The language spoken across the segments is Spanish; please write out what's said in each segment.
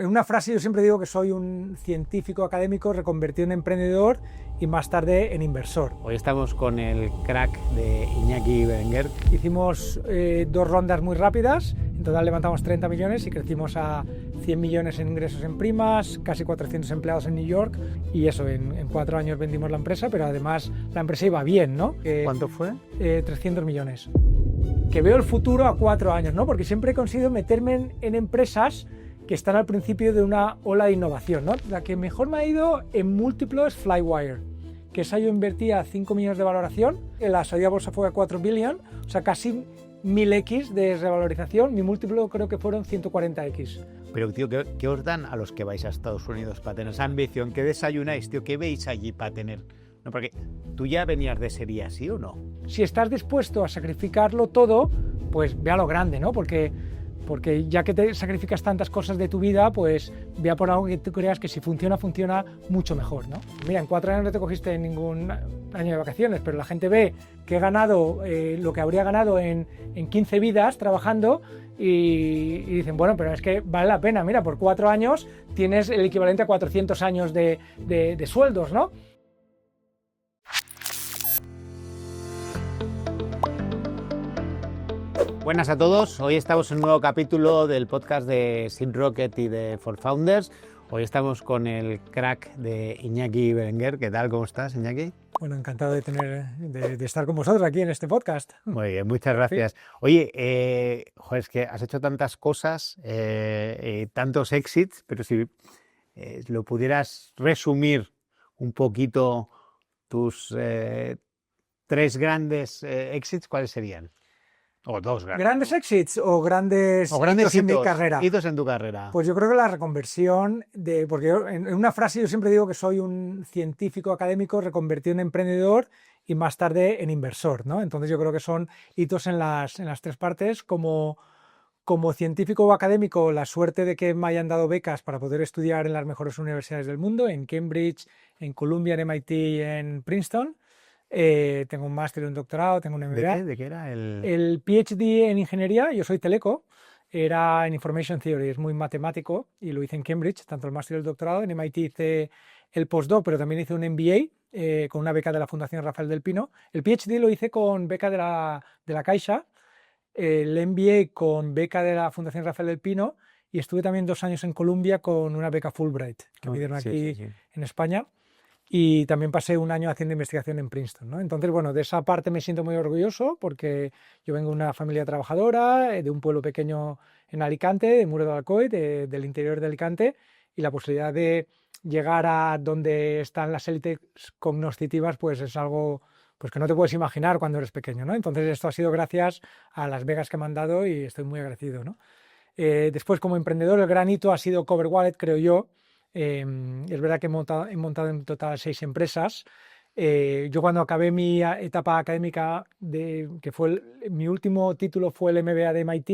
En una frase yo siempre digo que soy un científico académico reconvertido en emprendedor y más tarde en inversor. Hoy estamos con el crack de Iñaki Berenguer. Hicimos 2 rondas muy rápidas, en total levantamos 30 millones y crecimos a 100 millones en ingresos en primas, casi 400 empleados en New York y eso, en 4 años vendimos la empresa, pero además la empresa iba bien, ¿no? ¿Cuánto fue? 300 millones. Que veo el futuro a 4 años, ¿no? Porque siempre he conseguido meterme en empresas que están al principio de una ola de innovación, ¿no? La que mejor me ha ido en múltiplo es Flywire, que esa yo invertía 5 millones de valoración, en la salida a bolsa fue a 4 billion, o sea, casi 1000x de revalorización, mi múltiplo creo que fueron 140x. Pero, tío, ¿qué os dan a los que vais a Estados Unidos para tener esa ambición? ¿Qué desayunáis, tío? ¿Qué veis allí para tener? No, porque tú ya venías de serie así, ¿o no? Si estás dispuesto a sacrificarlo todo, pues ve a lo grande, ¿no? Porque ya que te sacrificas tantas cosas de tu vida, pues ve a por algo que tú creas que si funciona, funciona mucho mejor, ¿no? Mira, en 4 años no te cogiste ningún año de vacaciones, pero la gente ve que he ganado lo que habría ganado en 15 vidas trabajando y dicen, bueno, pero es que vale la pena, mira, por 4 años tienes el equivalente a 400 años de sueldos, ¿no? Buenas a todos, hoy estamos en un nuevo capítulo del podcast de Seed Rocket y de For Founders. Hoy estamos con el crack de Iñaki Berenguer. ¿Qué tal? ¿Cómo estás, Iñaki? Bueno, encantado de estar con vosotros aquí en este podcast. Muy bien, muchas gracias. Sí. Oye, es que has hecho tantas cosas, tantos exits, pero si lo pudieras resumir un poquito tus 3 grandes exits, ¿cuáles serían? O 2 grandes exits o grandes hitos en mi carrera. Hitos en tu carrera. Pues yo creo que la reconversión porque en una frase yo siempre digo que soy un científico académico reconvertido en emprendedor y más tarde en inversor, ¿no? Entonces yo creo que son hitos en las 3 partes. Como científico o académico, la suerte de que me hayan dado becas para poder estudiar en las mejores universidades del mundo, en Cambridge, en Columbia, en MIT y en Princeton. Tengo un máster y un doctorado, tengo un MBA. ¿De qué era? El PhD en ingeniería, yo soy teleco, era en Information Theory, es muy matemático y lo hice en Cambridge, tanto el máster y el doctorado. En MIT hice el postdoc, pero también hice un MBA con una beca de la Fundación Rafael del Pino. El PhD lo hice con beca de la Caixa, el MBA con beca de la Fundación Rafael del Pino y estuve también 2 años en Columbia con una beca Fulbright que me dieron aquí en España. Y también pasé 1 año haciendo investigación en Princeton, ¿no? Entonces, bueno, de esa parte me siento muy orgulloso porque yo vengo de una familia trabajadora, de un pueblo pequeño en Alicante, de Muro de Alcoy, del interior de Alicante, y la posibilidad de llegar a donde están las élites cognoscitivas, pues es algo pues que no te puedes imaginar cuando eres pequeño, ¿no? Entonces, esto ha sido gracias a las becas que me han dado y estoy muy agradecido, ¿no? Después, como emprendedor, el gran hito ha sido Cover Wallet, creo yo. Es verdad que he montado en total 6 empresas. Yo cuando acabé mi etapa académica, que fue mi último título fue el MBA de MIT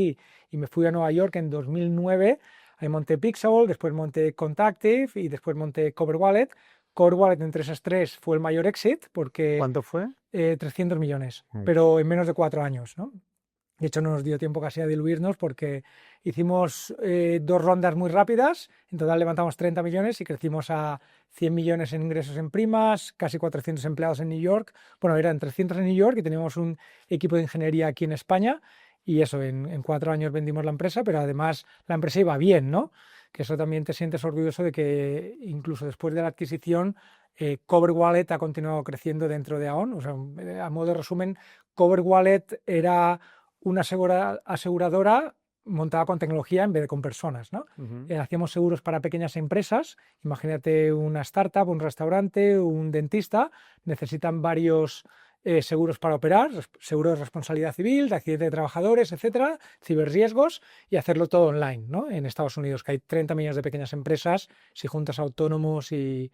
y me fui a Nueva York en 2009, ahí monté Pixable, después monté Contactive y después monté Cover Wallet. Cover Wallet entre esas 3 fue el mayor exit porque... ¿Cuánto fue? 300 millones, pero en menos de 4 años, ¿no? De hecho, no nos dio tiempo casi a diluirnos porque hicimos 2 rondas muy rápidas, en total levantamos 30 millones y crecimos a 100 millones en ingresos en primas, casi 400 empleados en New York. Bueno, eran 300 en New York y teníamos un equipo de ingeniería aquí en España y eso, en 4 años vendimos la empresa, pero además la empresa iba bien, ¿no? Que eso también te sientes orgulloso de que incluso después de la adquisición Cover Wallet ha continuado creciendo dentro de AON. O sea, a modo de resumen, Cover Wallet era una aseguradora montada con tecnología en vez de con personas, ¿no? Hacíamos seguros para pequeñas empresas. Imagínate una startup, un restaurante, un dentista, necesitan varios seguros para operar, seguro de responsabilidad civil, de accidente de trabajadores, etcétera, ciberriesgos, y hacerlo todo online, ¿no? En Estados Unidos, que hay 30 millones de pequeñas empresas, si juntas autónomos y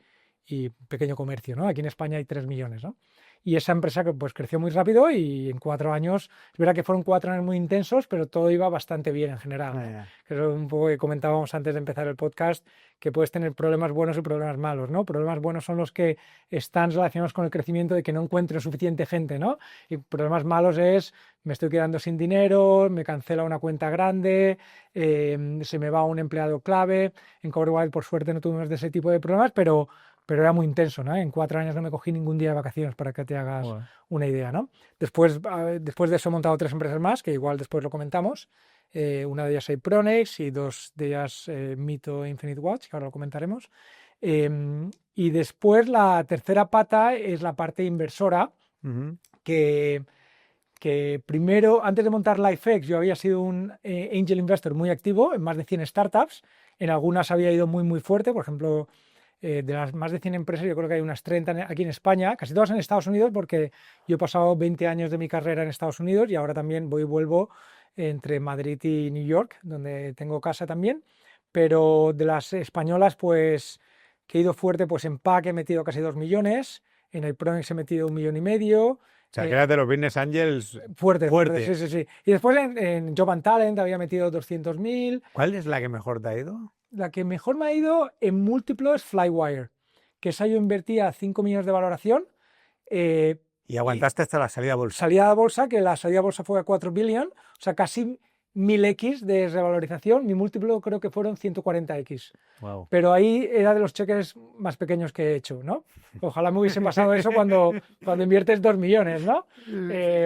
pequeño comercio, ¿no? Aquí en España hay 3 millones, ¿no? y esa empresa que pues creció muy rápido y en 4 años, es verdad que fueron 4 años muy intensos, pero todo iba bastante bien en general, ¿no? Que es un poco que comentábamos antes de empezar el podcast, que puedes tener problemas buenos y problemas malos, ¿no? Problemas buenos son los que están relacionados con el crecimiento de que no encuentro suficiente gente, ¿no? Y problemas malos es, me estoy quedando sin dinero, me cancela una cuenta grande, se me va un empleado clave. En CoverWild, por suerte, no tuvimos de ese tipo de problemas, pero era muy intenso, ¿no? En 4 años no me cogí ningún día de vacaciones, para que te hagas Bueno. una idea, ¿no? Después de eso he montado 3 empresas más, que igual después lo comentamos. Una de ellas es Pronex y 2 de ellas Mito e Infinite Watch, que ahora lo comentaremos. Y después la tercera pata es la parte inversora, que primero, antes de montar LifeX, yo había sido un angel investor muy activo en más de 100 startups. En algunas había ido muy, muy fuerte. Por ejemplo, de las más de 100 empresas, yo creo que hay unas 30 aquí en España, casi todas en Estados Unidos, porque yo he pasado 20 años de mi carrera en Estados Unidos y ahora también voy y vuelvo entre Madrid y New York, donde tengo casa también. Pero de las españolas, pues, que he ido fuerte, pues en PAC he metido casi 2 millones, en el Pronex he metido 1,5 millones. O sea, que eras de los Business Angels Fuerte, sí, sí, sí. Y después en Job and Talent había metido 200.000. ¿Cuál es la que mejor te ha ido? La que mejor me ha ido en múltiplo es Flywire, que esa yo invertía 5 millones de valoración. Y aguantaste hasta la salida a bolsa. Salida a bolsa, que la salida a bolsa fue a 4 billion, o sea, casi 1000x de revalorización. Mi múltiplo creo que fueron 140x. Wow. Pero ahí era de los cheques más pequeños que he hecho, ¿no? Ojalá me hubiese pasado eso cuando inviertes 2 millones, ¿no?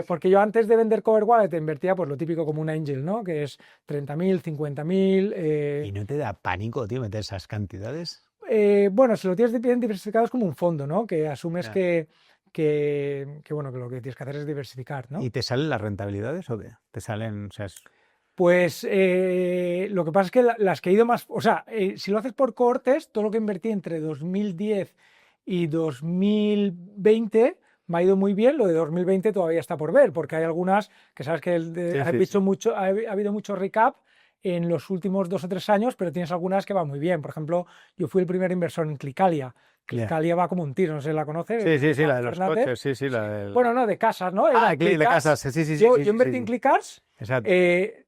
Porque yo antes de vender Cover Wallet invertía pues lo típico como un angel, ¿no? Que es 30.000, 50.000. ¿Y no te da pánico, tío, meter esas cantidades? Bueno, si lo tienes bien diversificado es como un fondo, ¿no? Que asumes Ya. bueno, que lo que tienes que hacer es diversificar, ¿no? ¿Y te salen las rentabilidades o qué? Te salen, o sea, Pues lo que pasa es que las que he ido más, o sea, si lo haces por cohortes, todo lo que invertí entre 2010 y 2020 me ha ido muy bien. Lo de 2020 todavía está por ver, porque hay algunas que sabes que ha habido mucho recap en los últimos 2 o 3 años, pero tienes algunas que van muy bien. Por ejemplo, yo fui el primer inversor en Clicalia. Clicalia va como un tiro, no sé si la conoces. Sí, la de los Fernández. coches, sí, la del... Bueno, no, de casas, ¿no? de casas, sí. Yo invertí en Clicars. Exacto.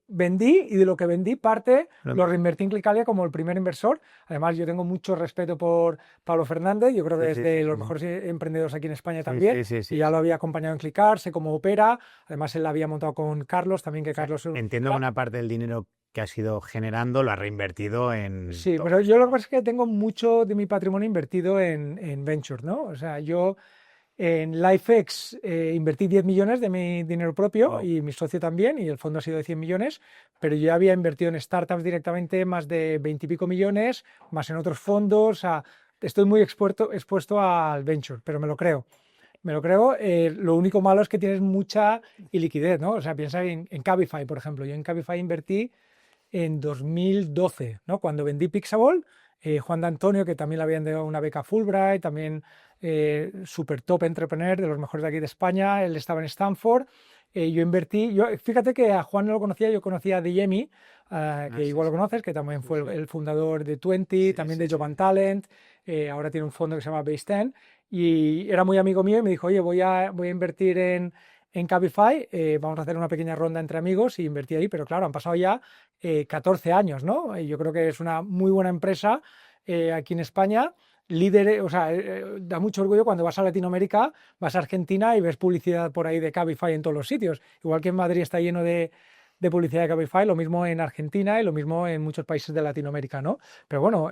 Vendí y de lo que vendí parte lo reinvertí en Clicalia como el primer inversor. Además, yo tengo mucho respeto por Pablo Fernández, yo creo que es de los mejores emprendedores aquí en España también. Y ya lo había acompañado en Clicar, sé cómo opera. Además, él la había montado con Carlos también, que Carlos... Entiendo que una parte del dinero que has ido generando lo has reinvertido en... Sí, pero yo lo que pasa es que tengo mucho de mi patrimonio invertido en Venture, ¿no? O sea, yo... En LifeX invertí 10 millones de mi dinero propio y mi socio también, y el fondo ha sido de 100 millones, pero yo ya había invertido en startups directamente más de 20 y pico millones, más en otros fondos. O sea, estoy muy expuesto al venture, pero me lo creo. Lo único malo es que tienes mucha iliquidez, ¿no? O sea, piensa en Cabify, por ejemplo. Yo en Cabify invertí en 2012, ¿no? Cuando vendí Pixable, Juan de Antonio, que también le habían dado una beca Fulbright, también super top entrepreneur, de los mejores de aquí de España, él estaba en Stanford. Yo invertí, fíjate que a Juan no lo conocía, yo conocía a Diyemi, que igual lo conoces, que también fue el fundador de 20, también de Job and Talent, ahora tiene un fondo que se llama Base 10, y era muy amigo mío y me dijo, oye, voy a invertir en Cabify, vamos a hacer una pequeña ronda entre amigos, y invertí ahí, pero claro, han pasado ya 14 años, ¿no? Y yo creo que es una muy buena empresa aquí en España. Líder, o sea, da mucho orgullo cuando vas a Latinoamérica, vas a Argentina y ves publicidad por ahí de Cabify en todos los sitios. Igual que en Madrid está lleno de publicidad de Cabify, lo mismo en Argentina y lo mismo en muchos países de Latinoamérica, ¿no? Pero bueno,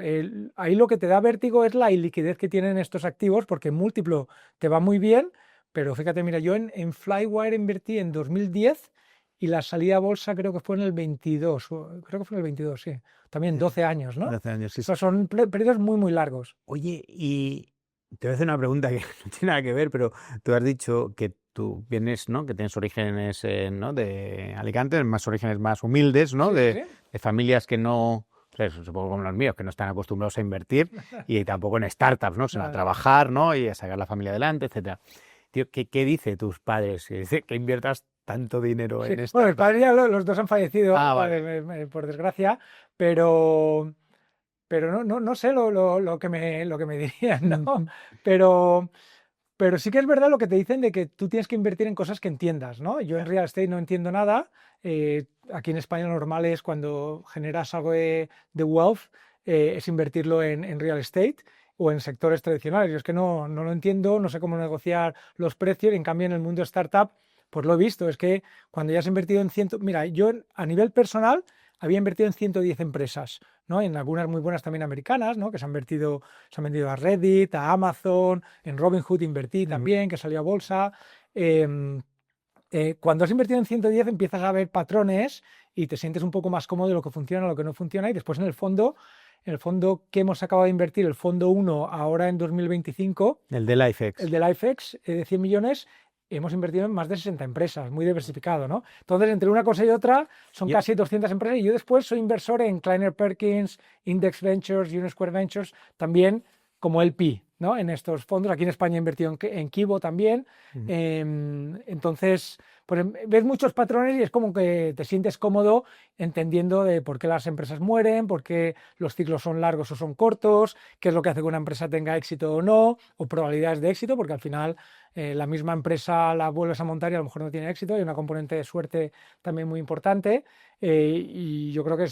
ahí lo que te da vértigo es la iliquidez que tienen estos activos, porque en múltiplo te va muy bien, pero fíjate, mira, yo en Flywire invertí en 2010 y la salida a bolsa creo que fue en el 22, creo que fue en el 22, sí. También 12 años, ¿no? 12 años, sí. O sea, son periodos muy, muy largos. Oye, y te voy a hacer una pregunta que no tiene nada que ver, pero tú has dicho que tú vienes, ¿no? Que tienes orígenes, ¿no? De Alicante, más orígenes más humildes, ¿no? Sí, de familias que no, pues, supongo como los míos, que no están acostumbrados a invertir y tampoco en startups, ¿no? Sino a trabajar, ¿no? Y a sacar la familia adelante, etcétera. Tío, ¿qué dice tus padres? Que dice que inviertas tanto dinero en esto. Bueno, mis padres ya los dos han fallecido, vale. por desgracia, pero no sé lo que me dirían, ¿no? Pero Pero sí que es verdad lo que te dicen de que tú tienes que invertir en cosas que entiendas, ¿no? Yo en real estate no entiendo nada. Aquí en España lo normal es cuando generas algo de wealth, es invertirlo en real estate o en sectores tradicionales. Yo es que no lo entiendo, no sé cómo negociar los precios. Y en cambio, en el mundo startup, pues lo he visto. Es que cuando ya has invertido en Mira, yo a nivel personal había invertido en 110 empresas, ¿no? En algunas muy buenas también americanas, ¿no? Que se han vendido a Reddit, a Amazon, en Robinhood invertí también, que salió a bolsa. Cuando has invertido en 110 empiezas a ver patrones y te sientes un poco más cómodo de lo que funciona, lo que no funciona, y después en el fondo que hemos acabado de invertir, el fondo 1 ahora en 2025, El de LifeX. el de LifeX, de 100 millones, hemos invertido en más de 60 empresas, muy diversificado, ¿no? Entonces, entre una cosa y otra, son casi 200 empresas, y yo después soy inversor en Kleiner Perkins, Index Ventures, Unisquare Ventures, también como LP, ¿no? En estos fondos. Aquí en España he invertido en Kibo también. Entonces, pues ves muchos patrones y es como que te sientes cómodo entendiendo de por qué las empresas mueren, por qué los ciclos son largos o son cortos, qué es lo que hace que una empresa tenga éxito o no, o probabilidades de éxito, porque al final la misma empresa la vuelves a montar y a lo mejor no tiene éxito. Hay una componente de suerte también muy importante, y yo creo que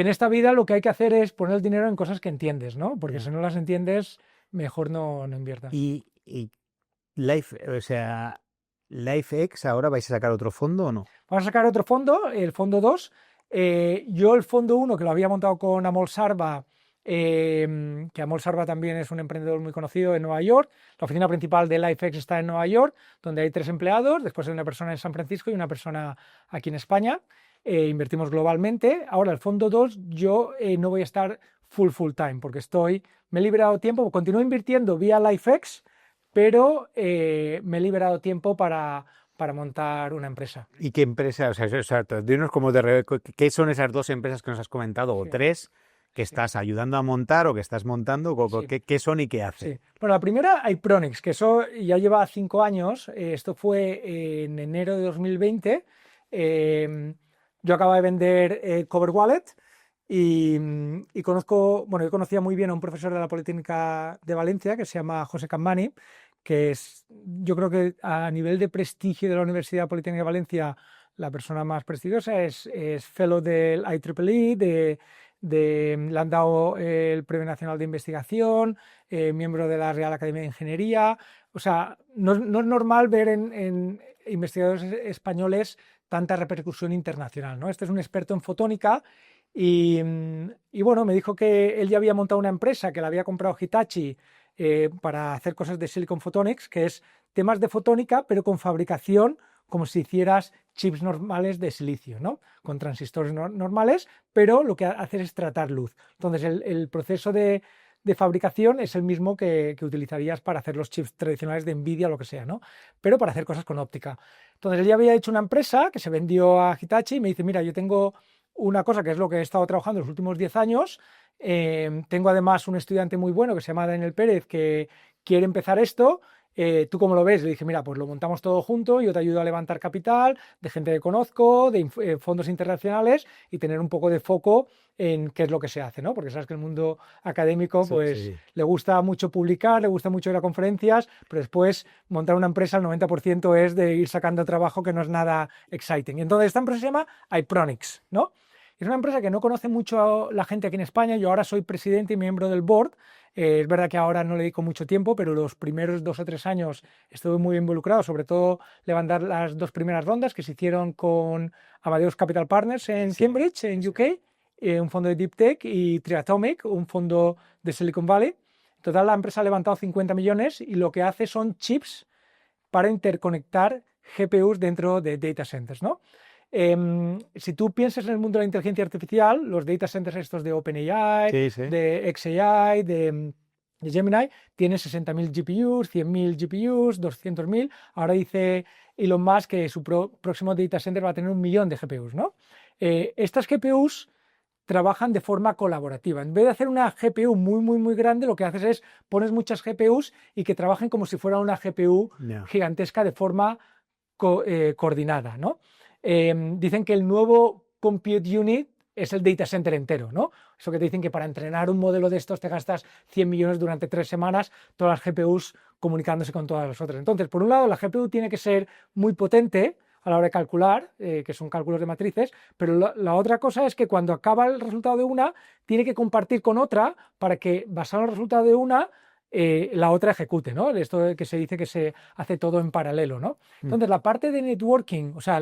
en esta vida lo que hay que hacer es poner el dinero en cosas que entiendes, ¿no? Porque si no las entiendes, mejor no inviertas. Y LifeX, ¿ahora vais a sacar otro fondo o no? Vamos a sacar otro fondo, el fondo 2. Yo el fondo 1, que lo había montado con Amol Sarva, que Amol Sarva también es un emprendedor muy conocido en Nueva York. La oficina principal de LifeX está en Nueva York, donde hay 3 empleados, después hay una persona en San Francisco y una persona aquí en España. Invertimos globalmente. Ahora el fondo 2, yo no voy a estar full time, porque me he liberado tiempo, continúo invirtiendo vía LifeX, pero me he liberado tiempo para montar una empresa. ¿Y qué empresa? O sea, dinos qué son esas 2 empresas que nos has comentado, o Sí. 3, que estás ayudando a montar o que estás montando, Sí. ¿qué son y qué hacen? Sí. Bueno, la primera, Ipronix, que eso ya lleva 5 años. Esto fue en enero de 2020. Yo acababa de vender Cover Wallet y yo conocía muy bien a un profesor de la Politécnica de Valencia que se llama José Campani, que es, yo creo que a nivel de prestigio de la Universidad Politécnica de Valencia, la persona más prestigiosa. Es fellow del IEEE, le han dado el Premio Nacional de Investigación, miembro de la Real Academia de Ingeniería. O sea, no es normal ver en investigadores españoles tanta repercusión internacional, ¿no? Este es un experto en fotónica y bueno, me dijo que él ya había montado una empresa que la había comprado Hitachi para hacer cosas de Silicon Photonics, que es temas de fotónica, pero con fabricación como si hicieras chips normales de silicio, ¿no? Con transistores normales, pero lo que haces es tratar luz. Entonces, el proceso de fabricación es el mismo que utilizarías para hacer los chips tradicionales de Nvidia o lo que sea, ¿no? Pero para hacer cosas con óptica. Entonces, él ya había hecho una empresa que se vendió a Hitachi y me dice, mira, yo tengo una cosa que es lo que he estado trabajando los últimos 10 años. Tengo además un estudiante muy bueno que se llama Daniel Pérez que quiere empezar esto. ¿Tú cómo lo ves? Le dije, mira, pues lo montamos todo junto, yo te ayudo a levantar capital de gente que conozco, de fondos internacionales, y tener un poco de foco en qué es lo que se hace, ¿no? Porque sabes que el mundo académico pues Sí. le gusta mucho publicar, le gusta mucho ir a conferencias, pero después montar una empresa el 90% es de ir sacando trabajo que no es nada exciting. Y entonces esta empresa se llama Ipronix, ¿no? Es una empresa que no conoce mucho la gente aquí en España. Yo ahora soy presidente y miembro del board. Es verdad que ahora no le dedico mucho tiempo, pero los primeros 2 o 3 años estuve muy involucrado, sobre todo levantar las 2 primeras rondas que se hicieron con Amadeus Capital Partners en Cambridge, en UK, un fondo de Deep Tech, y Triatomic, un fondo de Silicon Valley. En total, la empresa ha levantado 50 millones y lo que hace son chips para interconectar GPUs dentro de data centers, ¿no? Si tú piensas en el mundo de la inteligencia artificial, los data centers estos de OpenAI, de xAI, de Gemini, tienen 60.000 GPUs, 100.000 GPUs, 200.000. Ahora dice Elon Musk que su próximo data center va a tener 1 millón de GPUs, ¿no? Estas GPUs trabajan de forma colaborativa. En vez de hacer una GPU muy grande, lo que haces es pones muchas GPUs y que trabajen como si fuera una GPU gigantesca de forma coordinada, ¿no? Dicen que el nuevo Compute Unit es el data center entero, ¿no? Eso que te dicen que para entrenar un modelo de estos te gastas 100 millones durante 3 semanas, todas las GPUs comunicándose con todas las otras. Entonces, por un lado, la GPU tiene que ser muy potente a la hora de calcular, que son cálculos de matrices, pero la otra cosa es que cuando acaba el resultado de una, tiene que compartir con otra para que, basado en el resultado de una, la otra ejecute, ¿no? Esto de que se dice que se hace todo en paralelo, ¿no? Entonces, la parte de networking, o sea,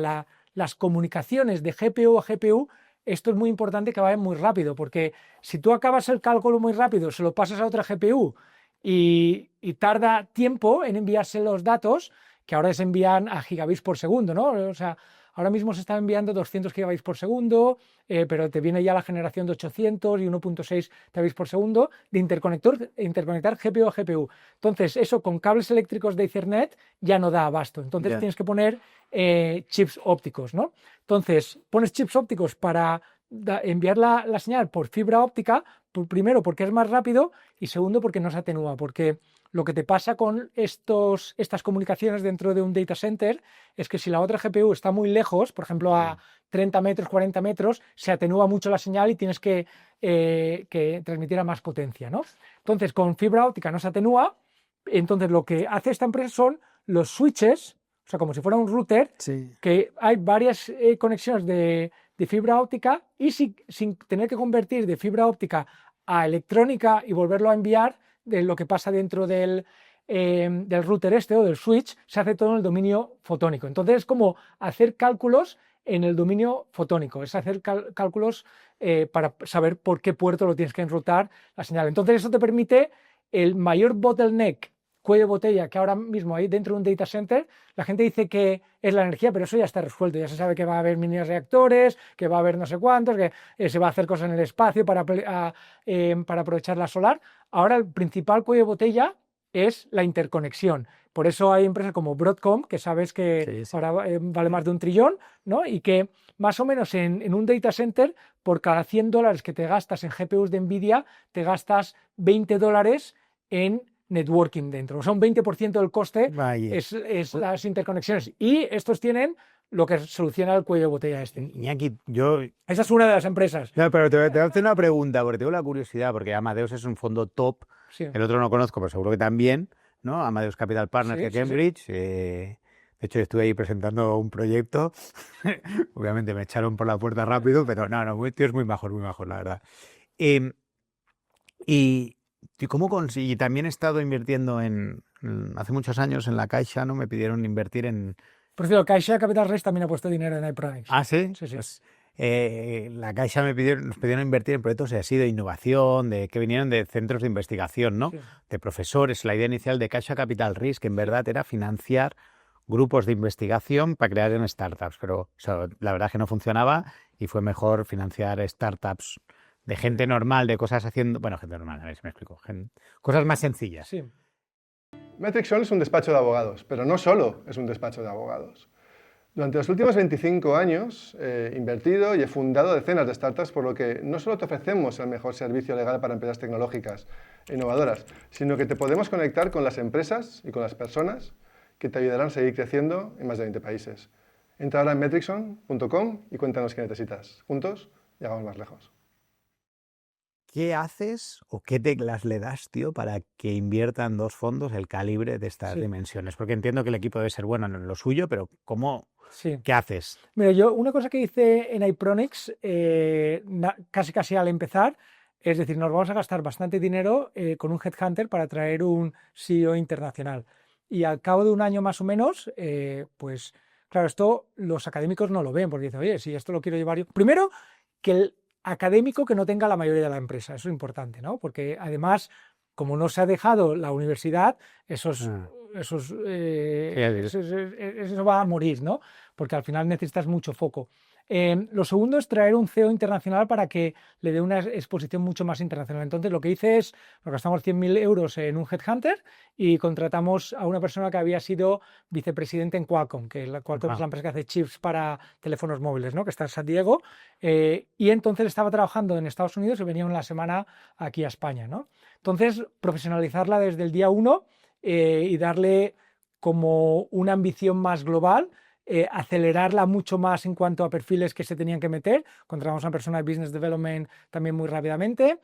las comunicaciones de GPU a GPU, esto es muy importante que vayan muy rápido, porque si tú acabas el cálculo muy rápido, se lo pasas a otra GPU y tarda tiempo en enviarse los datos, que ahora se envían a gigabits por segundo, ¿no? O sea, ahora mismo se están enviando 200 gigabits por segundo, pero te viene ya la generación de 800 y 1.6 terabits por segundo de interconectar GPU a GPU. Entonces, eso con cables eléctricos de Ethernet ya no da abasto. Entonces, tienes que poner chips ópticos, ¿no? Entonces, pones chips ópticos para enviar la señal por fibra óptica, primero porque es más rápido y segundo porque no se atenúa, porque lo que te pasa con estas comunicaciones dentro de un data center es que si la otra GPU está muy lejos, por ejemplo a 30 metros, 40 metros, se atenúa mucho la señal y tienes que transmitir a más potencia, ¿no? Entonces con fibra óptica no se atenúa, entonces lo que hace esta empresa son los switches, o sea, como si fuera un router, que hay varias conexiones de fibra óptica y sin tener que convertir de fibra óptica a electrónica y volverlo a enviar, de lo que pasa dentro del router o del switch, se hace todo en el dominio fotónico. Entonces es como hacer cálculos en el dominio fotónico, es hacer cálculos para saber por qué puerto lo tienes que enrutar la señal. Entonces eso te permite el mayor bottleneck, cuello de botella, que ahora mismo hay dentro de un data center. La gente dice que es la energía, pero eso ya está resuelto, ya se sabe que va a haber mini reactores, que va a haber no sé cuántos, que se va a hacer cosas en el espacio para aprovechar la solar. Ahora el principal cuello de botella es la interconexión. Por eso hay empresas como Broadcom, que sabes que ahora vale más de $1 trillón, ¿no? Y que más o menos en un data center, por cada $100 que te gastas en GPUs de NVIDIA, te gastas $20 en networking dentro. O sea, un 20% del coste es las interconexiones. Y estos tienen lo que soluciona el cuello de botella este. Iñaki, esa es una de las empresas. No, pero te voy a hacer una pregunta, porque tengo la curiosidad, porque Amadeus es un fondo top, el otro no conozco, pero seguro que también, ¿no? Amadeus Capital Partners de Cambridge. De hecho, estuve ahí presentando un proyecto. Obviamente me echaron por la puerta rápido, pero no, tío, es muy majo, la verdad. Y también he estado invirtiendo hace muchos años en la Caixa, ¿no? Me pidieron invertir en... Por cierto, Caixa Capital Risk también ha puesto dinero en iPronex. ¿Ah, sí? Sí. Pues, la Caixa nos pidieron invertir en proyectos así de innovación, que vinieron de centros de investigación, ¿no? De profesores. La idea inicial de Caixa Capital Risk, en verdad, era financiar grupos de investigación para crear en startups, pero la verdad es que no funcionaba y fue mejor financiar startups de gente normal, de cosas haciendo... Bueno, gente normal, a ver si me explico. Cosas más sencillas. Sí. Metrixon es un despacho de abogados, pero no solo es un despacho de abogados. Durante los últimos 25 años he invertido y he fundado decenas de startups, por lo que no solo te ofrecemos el mejor servicio legal para empresas tecnológicas e innovadoras, sino que te podemos conectar con las empresas y con las personas que te ayudarán a seguir creciendo en más de 20 países. Entra ahora en metrixon.com y cuéntanos qué necesitas. Juntos llegamos más lejos. ¿Qué haces o qué teclas le das, tío, para que inviertan dos fondos el calibre de estas dimensiones? Porque entiendo que el equipo debe ser bueno en lo suyo, pero ¿qué haces? Mira, yo una cosa que hice en iPronex, casi al empezar, es decir, nos vamos a gastar bastante dinero con un headhunter para traer un CEO internacional. Y al cabo de un año más o menos, pues claro, esto los académicos no lo ven, porque dicen, oye, si esto lo quiero llevar yo... Primero, que el académico que no tenga la mayoría de la empresa, eso es importante, ¿no? Porque además, como no se ha dejado la universidad, eso va a morir, ¿no? Porque al final necesitas mucho foco. Lo segundo es traer un CEO internacional para que le dé una exposición mucho más internacional. Entonces lo que hice es, nos gastamos 100.000 euros en un headhunter y contratamos a una persona que había sido vicepresidente en Qualcomm, que Qualcomm es la empresa que hace chips para teléfonos móviles, ¿no? Que está en San Diego, y entonces estaba trabajando en Estados Unidos y venía una semana aquí a España, ¿no? Entonces profesionalizarla desde el día 1 y darle como una ambición más global. acelerarla mucho más en cuanto a perfiles que se tenían que meter. Contratamos a una persona de Business Development también muy rápidamente,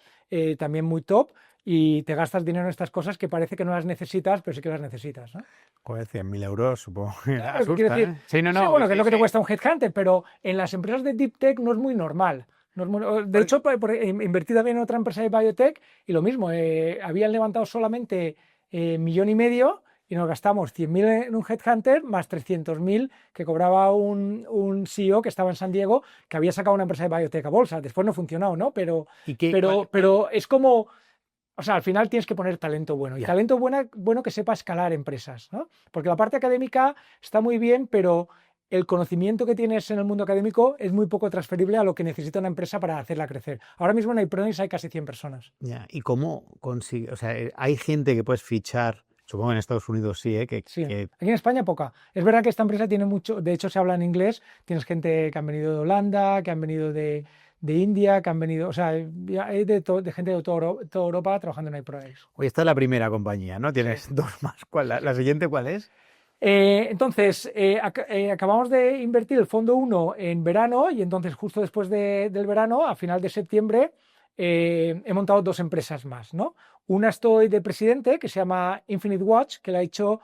también muy top, y te gastas dinero en estas cosas que parece que no las necesitas, pero sí que las necesitas, ¿no? Joder, 100.000 euros, supongo que Claro, quiero asusta, decir, ¿eh? Sí, no, sí, no. bueno, sí, que es lo que te sí. cuesta un headhunter, pero en las empresas de Deep Tech no es muy normal. De hecho, invertí también en otra empresa de biotech y lo mismo, habían levantado solamente 1,5 millones y nos gastamos 100.000 en un headhunter más 300.000 que cobraba un CEO que estaba en San Diego, que había sacado una empresa de biotech a bolsa. Después no ha funcionado, ¿no? Pero, ¿Y qué, pero es como... O sea, al final tienes que poner talento bueno. Y Ya. talento bueno que sepa escalar empresas, ¿no? Porque la parte académica está muy bien, pero el conocimiento que tienes en el mundo académico es muy poco transferible a lo que necesita una empresa para hacerla crecer. Ahora mismo en iPronix hay casi 100 personas. Ya, ¿y cómo consigue? O sea, hay gente que puedes fichar, supongo en Estados Unidos sí, ¿eh? Sí, aquí en España poca. Es verdad que esta empresa tiene mucho, de hecho se habla en inglés, tienes gente que han venido de Holanda, que han venido de India, que han venido, o sea, hay de gente de toda Europa trabajando en iPronix. Oye, esta es la primera compañía, ¿no? Tienes dos más. ¿La siguiente cuál es? Entonces, acabamos de invertir el fondo 1 en verano y entonces justo después del verano, a final de septiembre, he montado 2 empresas más, ¿no? Una estoy de presidente, que se llama Infinite Watch, que la he hecho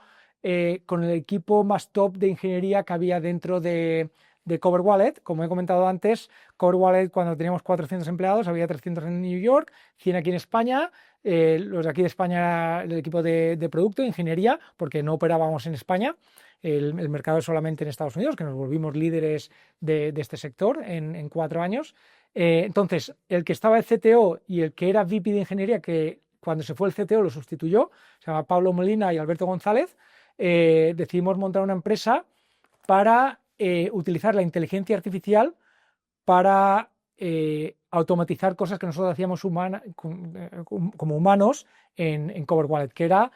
con el equipo más top de ingeniería que había dentro de Cover Wallet. Como he comentado antes, Cover Wallet, cuando teníamos 400 empleados, había 300 en New York, 100 aquí en España. Los de aquí de España era el equipo de producto, de ingeniería, porque no operábamos en España. El mercado es solamente en Estados Unidos, que nos volvimos líderes de este sector en 4 años. Entonces, el que estaba el CTO y el que era VP de ingeniería, que cuando se fue el CTO lo sustituyó, se llama Pablo Molina y Alberto González, decidimos montar una empresa para utilizar la inteligencia artificial para automatizar cosas que nosotros hacíamos como humanos en Cover Wallet, que era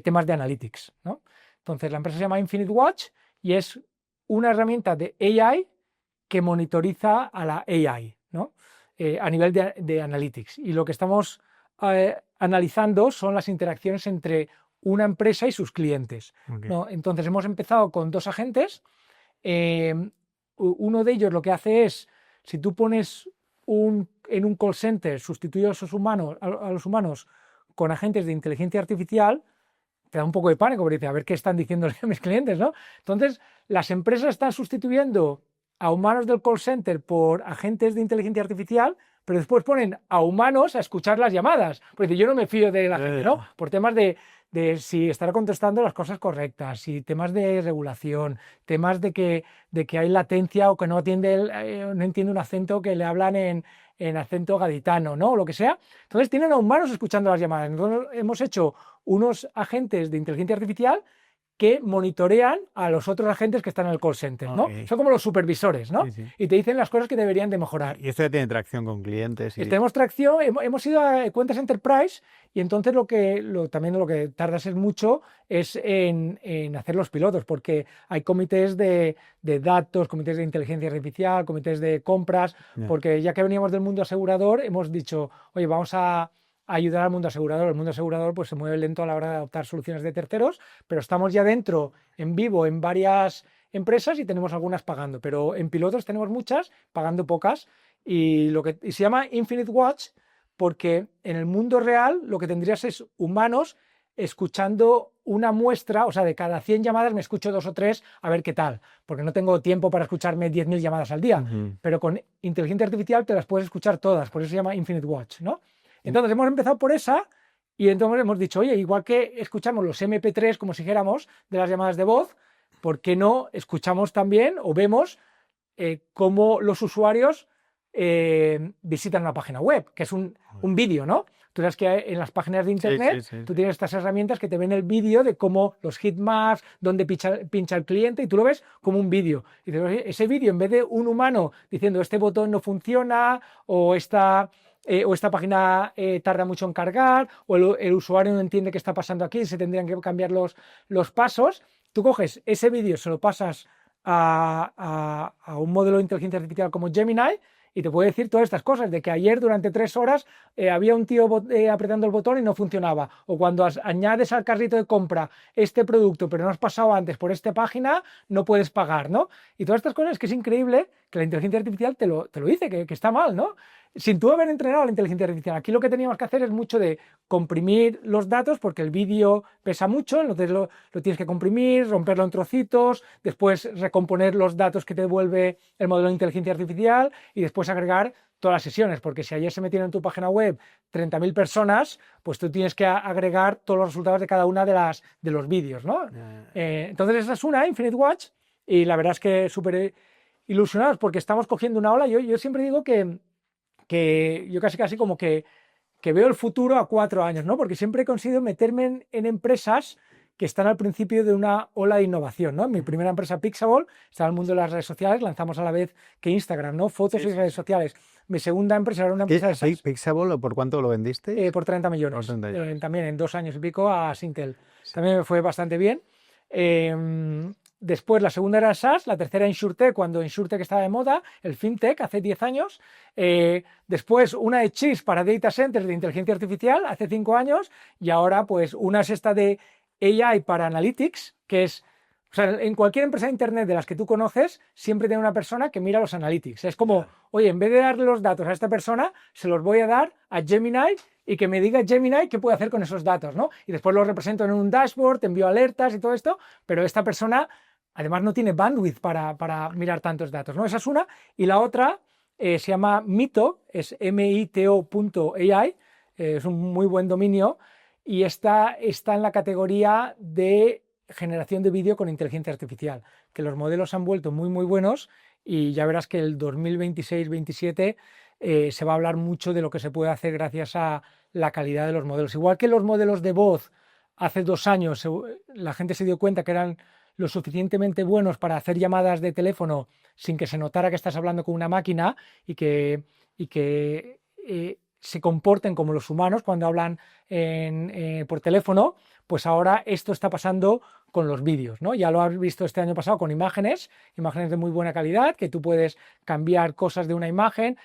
temas de analytics, ¿no? Entonces, la empresa se llama Infinite Watch y es una herramienta de AI que monitoriza a la AI, ¿no? A nivel de analytics. Y lo que estamos analizando son las interacciones entre una empresa y sus clientes, Okay. ¿no? Entonces, hemos empezado con 2 agentes. Uno de ellos lo que hace es, si tú pones en un call center, sustituir a los humanos con agentes de inteligencia artificial, te da un poco de pánico, porque dices, a ver qué están diciendo mis clientes, ¿no? Entonces, las empresas están sustituyendo a humanos del call center por agentes de inteligencia artificial, pero después ponen a humanos a escuchar las llamadas. Porque yo no me fío de la gente, ¿no? Por temas de si estará contestando las cosas correctas, y temas de regulación, temas de que hay latencia o que no entiende un acento que le hablan en acento gaditano, ¿no? O lo que sea. Entonces tienen a humanos escuchando las llamadas. Entonces hemos hecho unos agentes de inteligencia artificial que monitorean a los otros agentes que están en el call center, ¿no? Okay. Son como los supervisores, ¿no? Sí, sí. Y te dicen las cosas que deberían de mejorar. Y esto ya tiene tracción con clientes. Tenemos tracción, hemos ido a cuentas enterprise y entonces también lo que tardas es mucho es en hacer los pilotos, porque hay comités de datos, comités de inteligencia artificial, comités de compras, porque ya que veníamos del mundo asegurador, hemos dicho, oye, vamos a ayudar al mundo asegurador. El mundo asegurador pues se mueve lento a la hora de adoptar soluciones de terceros, pero estamos ya dentro, en vivo, en varias empresas y tenemos algunas pagando, pero en pilotos tenemos muchas, pagando pocas, y se llama Infinite Watch porque en el mundo real lo que tendrías es humanos escuchando una muestra, o sea, de cada 100 llamadas me escucho 2 o 3 a ver qué tal, porque no tengo tiempo para escucharme 10.000 llamadas al día, pero con inteligencia artificial te las puedes escuchar todas, por eso se llama Infinite Watch, ¿no? Entonces hemos empezado por esa y entonces hemos dicho, oye, igual que escuchamos los MP3 como si dijéramos de las llamadas de voz, ¿por qué no escuchamos también o vemos cómo los usuarios visitan una página web, que es un vídeo, ¿no? Tú sabes que en las páginas de internet tú tienes estas herramientas que te ven el vídeo de cómo los heatmaps, dónde pincha el cliente, y tú lo ves como un vídeo. Y dices, ese vídeo, en vez de un humano diciendo este botón no funciona o esta página tarda mucho en cargar, o el usuario no entiende qué está pasando aquí, se tendrían que cambiar los pasos, tú coges ese vídeo, se lo pasas a un modelo de inteligencia artificial como Gemini y te puede decir todas estas cosas, de que ayer durante 3 horas había un tío apretando el botón y no funcionaba, o cuando añades al carrito de compra este producto, pero no has pasado antes por esta página, no puedes pagar, ¿no? Y todas estas cosas que es increíble que la inteligencia artificial te lo dice, que está mal, ¿no? Sin tú haber entrenado a la inteligencia artificial. Aquí lo que teníamos que hacer es mucho de comprimir los datos, porque el vídeo pesa mucho, entonces lo tienes que comprimir, romperlo en trocitos, después recomponer los datos que te devuelve el modelo de inteligencia artificial y después agregar todas las sesiones, porque si ayer se metieron en tu página web 30.000 personas, pues tú tienes que agregar todos los resultados de cada una de los vídeos, ¿no? Entonces esa es una, Infinite Watch, y la verdad es que súper ilusionados porque estamos cogiendo una ola. Yo siempre digo que yo casi como que veo el futuro a 4 años, ¿no? Porque siempre he conseguido meterme en empresas que están al principio de una ola de innovación, ¿no? Mi primera empresa, Pixable, estaba en el mundo de las redes sociales, lanzamos a la vez que Instagram, ¿no? Fotos y redes sociales. Mi segunda empresa era una empresa de SaaS. ¿Pixable por cuánto lo vendiste? Por 30 millones. Por 30. También en 2 años y pico a Sintel. Sí. También me fue bastante bien. Después la segunda era SaaS, la tercera InsurTech, cuando InsurTech estaba de moda, el FinTech hace 10 años. Después una de Cheese para Data Centers de inteligencia artificial hace 5 años. Y ahora pues una es esta de AI para Analytics, que es, o sea, en cualquier empresa de internet de las que tú conoces, siempre tiene una persona que mira los analytics. Es como, oye, en vez de darle los datos a esta persona, se los voy a dar a Gemini y que me diga Gemini qué puede hacer con esos datos, ¿no? Y después los represento en un dashboard, te envío alertas y todo esto, pero esta persona además no tiene bandwidth para mirar tantos datos, ¿no? Esa es una. Y la otra se llama Mito, es mito.ai, es un muy buen dominio, y está en la categoría de generación de vídeo con inteligencia artificial, que los modelos se han vuelto muy, muy buenos y ya verás que el 2026-27 se va a hablar mucho de lo que se puede hacer gracias a la calidad de los modelos. Igual que los modelos de voz hace 2 años la gente se dio cuenta que eran lo suficientemente buenos para hacer llamadas de teléfono sin que se notara que estás hablando con una máquina y que se comporten como los humanos cuando hablan por teléfono, pues ahora esto está pasando con los vídeos, ¿no? Ya lo has visto este año pasado con imágenes de muy buena calidad, que tú puedes cambiar cosas de una imagen.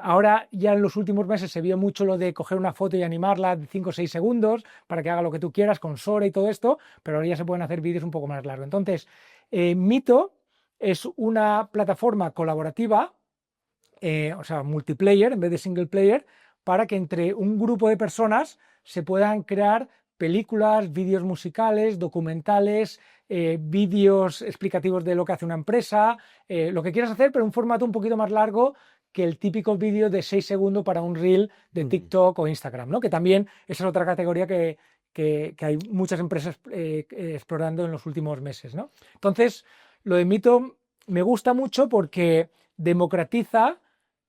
Ahora ya en los últimos meses se vio mucho lo de coger una foto y animarla de 5 o 6 segundos para que haga lo que tú quieras con Sora y todo esto, pero ahora ya se pueden hacer vídeos un poco más largos. Entonces, Mito es una plataforma colaborativa, o sea, multiplayer en vez de single player, para que entre un grupo de personas se puedan crear películas, vídeos musicales, documentales, vídeos explicativos de lo que hace una empresa, lo que quieras hacer, pero en un formato un poquito más largo que el típico vídeo de 6 segundos para un reel de TikTok o Instagram, ¿no? Que también esa es otra categoría que hay muchas empresas explorando en los últimos meses, ¿no? Entonces, lo de Mito me gusta mucho porque democratiza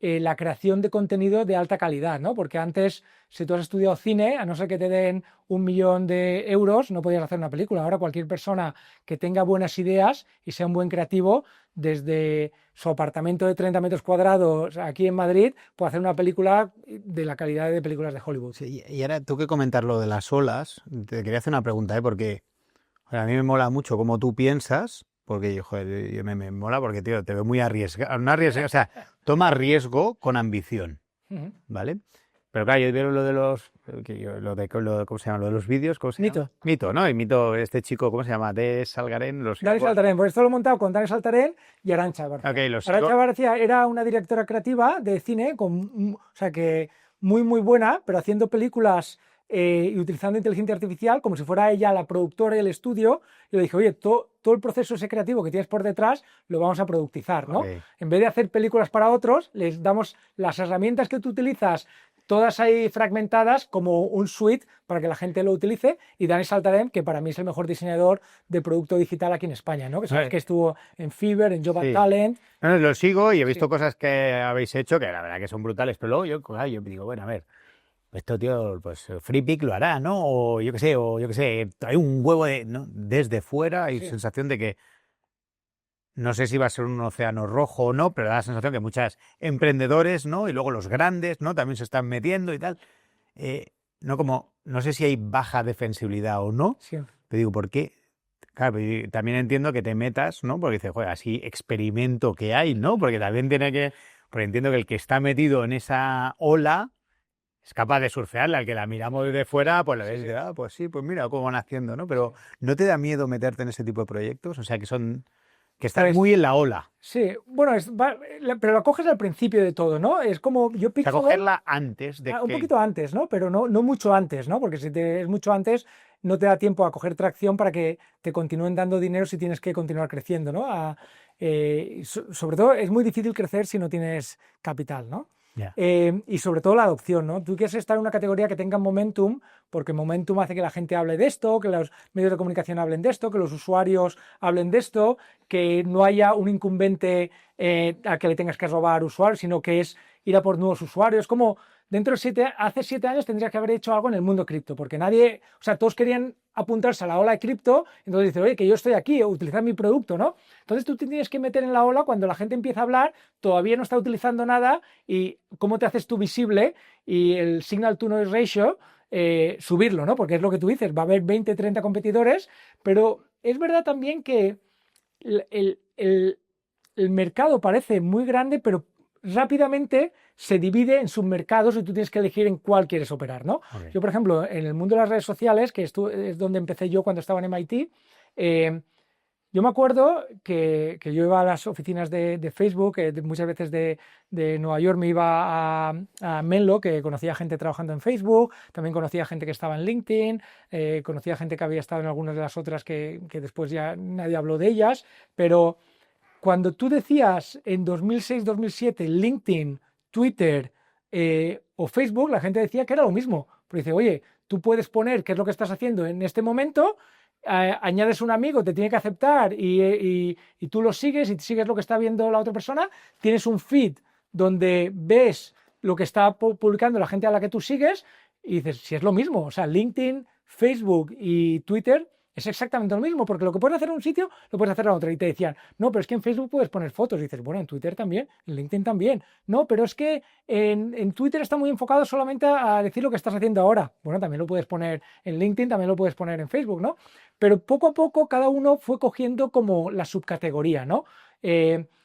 la creación de contenido de alta calidad, ¿no? Porque antes, si tú has estudiado cine, a no ser que te den 1 millón de euros, no podías hacer una película. Ahora cualquier persona que tenga buenas ideas y sea un buen creativo, desde su apartamento de 30 metros cuadrados aquí en Madrid, puede hacer una película de la calidad de películas de Hollywood. Sí, y ahora tú que comentar lo de las olas, te quería hacer una pregunta, porque a mí me mola mucho cómo tú piensas. Porque, joder, me mola porque, tío, te veo muy arriesgado. No arriesgado, o sea, toma riesgo con ambición, ¿vale? Pero claro, yo veo lo de los... ¿cómo se llama? Lo de los vídeos, ¿cómo se llama? Mito. Mito, ¿no? Y Mito, este chico, ¿cómo se llama? De Salgarén. Dani Saltarén, pues esto lo he montado con Dani Saltarén y Arantxa Barcia. Okay, Arantxa Barcia era una directora creativa de cine, o sea, que muy, muy buena, pero haciendo películas... y utilizando inteligencia artificial como si fuera ella la productora y el estudio, y le dije, oye, todo el proceso ese creativo que tienes por detrás lo vamos a productizar, ¿no? Okay. En vez de hacer películas para otros, les damos las herramientas que tú utilizas, todas ahí fragmentadas como un suite para que la gente lo utilice, y Dani Saltarén, que para mí es el mejor diseñador de producto digital aquí en España, ¿no? Que sabes que estuvo en Fiverr, en Job and Talent. No, lo sigo y he visto cosas que habéis hecho que la verdad que son brutales, pero luego yo digo, bueno, a ver, esto, tío, pues FreePic lo hará, ¿no? O yo qué sé, hay un huevo de... ¿no? Desde fuera hay sensación de que no sé si va a ser un océano rojo o no, pero da la sensación que muchos emprendedores, ¿no? Y luego los grandes, ¿no? También se están metiendo y tal. No sé si hay baja defensibilidad o no. Sí. Te digo, ¿por qué? Claro, también entiendo que te metas, ¿no? Porque dices, joder, así experimento que hay, ¿no? Porque también tiene que... Porque entiendo que el que está metido en esa ola es capaz de surfearla. Al que la miramos desde fuera, pues la ves y dices, pues sí, pues mira cómo van haciendo, ¿no? Pero ¿no te da miedo meterte en ese tipo de proyectos? O sea, que estás Pues, muy en la ola. sí, bueno, pero lo coges al principio de todo, ¿no? Es como yo O sea, Pixabay, cogerla antes de un que... poquito antes, ¿no? Pero no mucho antes, ¿no? Porque si es mucho antes, no te da tiempo a coger tracción para que te continúen dando dinero si tienes que continuar creciendo, ¿no? Sobre todo es muy difícil crecer si no tienes capital, ¿no? Ya. Y sobre todo la adopción, ¿no? Tú quieres estar en una categoría que tenga momentum, porque momentum hace que la gente hable de esto, que los medios de comunicación hablen de esto, que los usuarios hablen de esto, que no haya un incumbente al que le tengas que robar usuarios, sino que es ir a por nuevos usuarios. Como hace 7 años tendrías que haber hecho algo en el mundo cripto, porque nadie, o sea, todos querían apuntarse a la ola de cripto, entonces dices, oye, que yo estoy aquí, utilizar mi producto, ¿no? Entonces tú te tienes que meter en la ola cuando la gente empieza a hablar, todavía no está utilizando nada y cómo te haces tú visible y el signal to noise ratio, subirlo, ¿no? Porque es lo que tú dices, va a haber 20, 30 competidores, pero es verdad también que el mercado parece muy grande, pero rápidamente se divide en submercados y tú tienes que elegir en cuál quieres operar, ¿no? Okay. Yo, por ejemplo, en el mundo de las redes sociales, que es donde empecé yo cuando estaba en MIT, yo me acuerdo que yo iba a las oficinas de Facebook, muchas veces de Nueva York me iba a Menlo, que conocía gente trabajando en Facebook, también conocía gente que estaba en LinkedIn, conocía gente que había estado en algunas de las otras que después ya nadie habló de ellas, pero cuando tú decías en 2006-2007 LinkedIn, Twitter o Facebook, la gente decía que era lo mismo. Pero dice, oye, tú puedes poner qué es lo que estás haciendo en este momento, añades un amigo, te tiene que aceptar y tú lo sigues y sigues lo que está viendo la otra persona, tienes un feed donde ves lo que está publicando la gente a la que tú sigues y dices, si es lo mismo, o sea, LinkedIn, Facebook y Twitter es exactamente lo mismo, porque lo que puedes hacer en un sitio, lo puedes hacer en otro. Y te decían, no, pero es que en Facebook puedes poner fotos. Y dices, bueno, en Twitter también, en LinkedIn también. No, pero es que en Twitter está muy enfocado solamente a decir lo que estás haciendo ahora. Bueno, también lo puedes poner en LinkedIn, también lo puedes poner en Facebook, ¿no? Pero poco a poco cada uno fue cogiendo como la subcategoría, ¿no?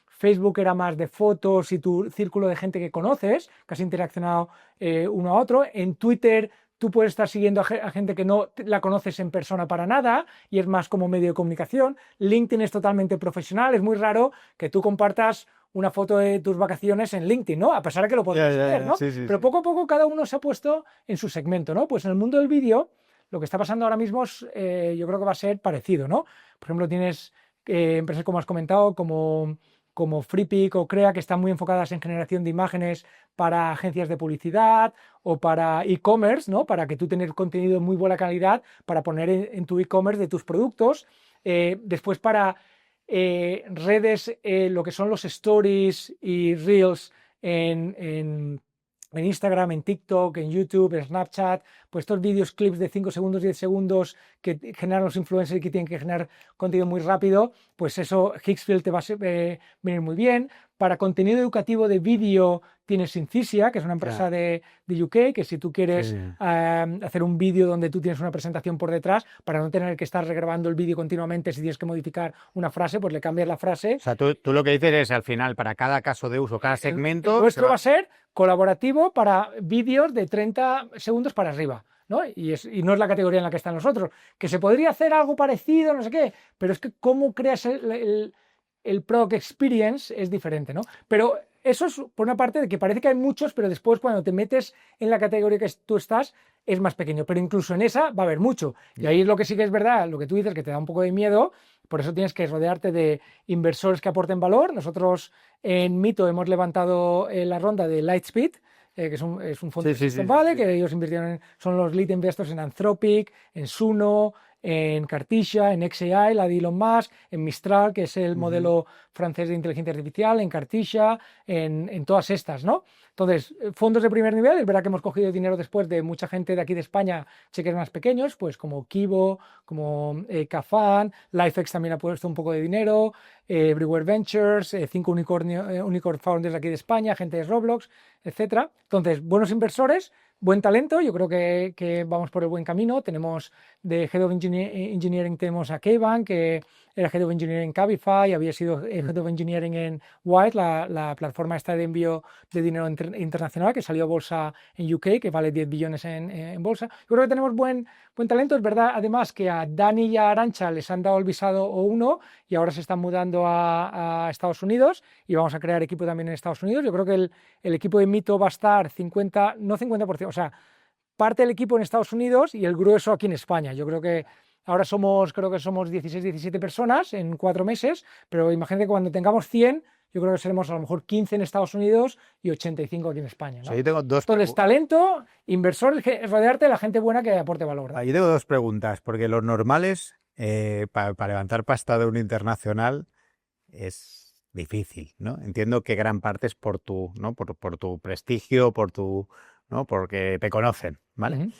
Facebook era más de fotos y tu círculo de gente que conoces, que has interaccionado uno a otro. En Twitter tú puedes estar siguiendo a gente que no la conoces en persona para nada y es más como medio de comunicación. LinkedIn es totalmente profesional, es muy raro que tú compartas una foto de tus vacaciones en LinkedIn, ¿no? A pesar de que lo puedes hacer, ¿no? Sí, sí, pero sí. poco a poco cada uno se ha puesto en su segmento, ¿no? Pues en el mundo del vídeo lo que está pasando ahora mismo es, yo creo que va a ser parecido, ¿no? Por ejemplo, tienes empresas como has comentado, como FreePic o Crea, que están muy enfocadas en generación de imágenes para agencias de publicidad o para e-commerce, ¿no? Para que tú tengas contenido de muy buena calidad para poner en tu e-commerce de tus productos. Después para redes, lo que son los stories y reels en Instagram, en TikTok, en YouTube, en Snapchat, pues estos vídeos, clips de 5 segundos, 10 segundos que generan los influencers y que tienen que generar contenido muy rápido, pues eso Hixfield te va a venir muy bien. Para contenido educativo de vídeo tienes Incisia, que es una empresa de UK, que si tú quieres hacer un vídeo donde tú tienes una presentación por detrás, para no tener que estar regrabando el vídeo continuamente, si tienes que modificar una frase, pues le cambias la frase. O sea, tú lo que dices es, al final, para cada caso de uso, cada segmento... Nuestro va a ser colaborativo para vídeos de 30 segundos para arriba, ¿no? Y no es la categoría en la que están los otros. Que se podría hacer algo parecido, no sé qué, pero es que cómo creas el product experience es diferente, ¿no? Pero eso es por una parte de que parece que hay muchos, pero después cuando te metes en la categoría que tú estás es más pequeño, pero incluso en esa va a haber mucho. Y ahí es lo que sí que es verdad, lo que tú dices, que te da un poco de miedo, por eso tienes que rodearte de inversores que aporten valor. Nosotros en Mito hemos levantado la ronda de Lightspeed, que es un fondo de Silicon Valley, que ellos invirtieron son los lead investors en Anthropic, en Suno, en Cartessia, en xAI, la de Elon Musk, en Mistral, que es el modelo francés de inteligencia artificial, en Cartessia, en todas estas, ¿no? Entonces, fondos de primer nivel, es verdad que hemos cogido dinero después de mucha gente de aquí de España, cheques más pequeños, pues como Kivo, como Cafan, Lifex también ha puesto un poco de dinero, Everywhere Ventures, 5 Unicorn Founders de aquí de España, gente de Roblox, etcétera. Entonces, buenos inversores, buen talento, yo creo que vamos por el buen camino. Tenemos de Head of Engineering tenemos a Keyban, que era Head of Engineering en Cabify, había sido Head of Engineering en Wise, la plataforma esta de envío de dinero internacional que salió a bolsa en UK, que vale 10 billones en bolsa. Yo creo que tenemos buen talento. Es verdad, además, que a Dani y a Arantxa les han dado el visado O1 y ahora se están mudando a Estados Unidos y vamos a crear equipo también en Estados Unidos. Yo creo que el equipo de Mito va a estar 50%, o sea, parte del equipo en Estados Unidos y el grueso aquí en España. Yo creo que ahora somos 16, 17 personas en 4 meses, pero imagínate que cuando tengamos 100, yo creo que seremos a lo mejor 15 en Estados Unidos y 85 aquí en España, ¿no? O sea, yo tengo Entonces, talento, inversor, rodearte de la gente buena que aporte valor, ¿no? Yo tengo 2 preguntas, porque los normales, para levantar pasta de un internacional es difícil, ¿no? Entiendo que gran parte es por tu, ¿no? por tu prestigio, ¿no? Porque te conocen, ¿vale? Uh-huh.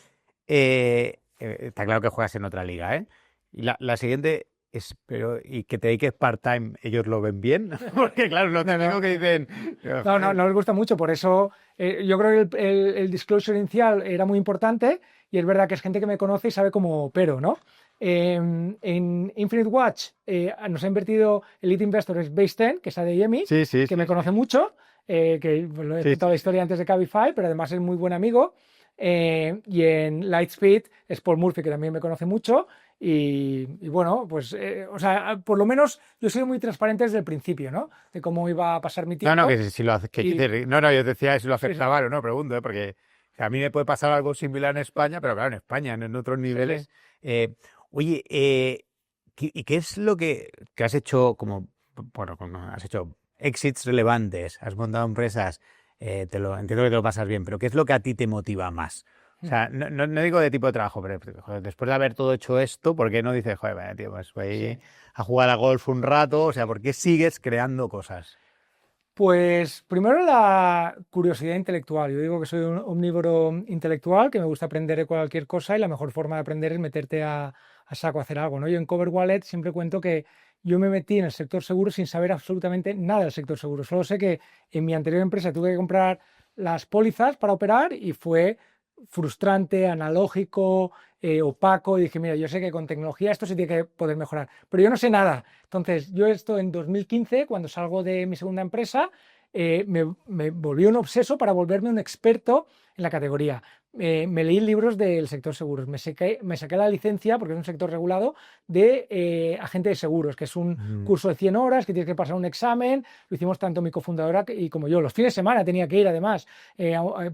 Está claro que juegas en otra liga, ¿eh? Y la siguiente es, pero, y que te dediques part-time, ¿ellos lo ven bien? Porque claro, lo típico que dicen... No les gusta mucho, por eso yo creo que el disclosure inicial era muy importante y es verdad que es gente que me conoce y sabe cómo opero, ¿no? En Infinite Watch nos ha invertido el lead investor es Base 10, que es ADMI, que me conoce mucho, que lo he contado la historia antes de Cabify, pero además es muy buen amigo. Y en Lightspeed es Paul Murphy, que también me conoce mucho. Y bueno, pues, o sea, por lo menos yo soy muy transparente desde el principio, ¿no? De cómo iba a pasar mi tiempo. No, que si lo haces, no, yo decía si lo afectaba o no, pregunto, porque a mí me puede pasar algo similar en España, pero claro, en España, en otros niveles. Oye, ¿y qué es lo que has hecho bueno, has hejo exits relevantes, has montado empresas, entiendo que te lo pasas bien, pero ¿qué es lo que a ti te motiva más? O sea, no digo de tipo de trabajo, pero joder, después de haber todo hecho esto, ¿por qué no dices, joder, tío, pues voy a jugar a golf un rato? O sea, ¿por qué sigues creando cosas? Pues primero la curiosidad intelectual. Yo digo que soy un omnívoro intelectual, que me gusta aprender de cualquier cosa y la mejor forma de aprender es meterte a saco a hacer algo, ¿no? Yo en Cover Wallet siempre cuento que yo me metí en el sector seguro sin saber absolutamente nada del sector seguro. Solo sé que en mi anterior empresa tuve que comprar las pólizas para operar y fue frustrante, analógico, opaco, y dije, mira, yo sé que con tecnología esto se tiene que poder mejorar, pero yo no sé nada. Entonces, yo esto en 2015, cuando salgo de mi segunda empresa, me volví un obseso para volverme un experto en la categoría. Me leí libros del sector seguros, me saqué la licencia, porque es un sector regulado, de agente de seguros, que es un curso de 100 horas, que tienes que pasar un examen. Lo hicimos tanto mi cofundadora y como yo. Los fines de semana tenía que ir, además,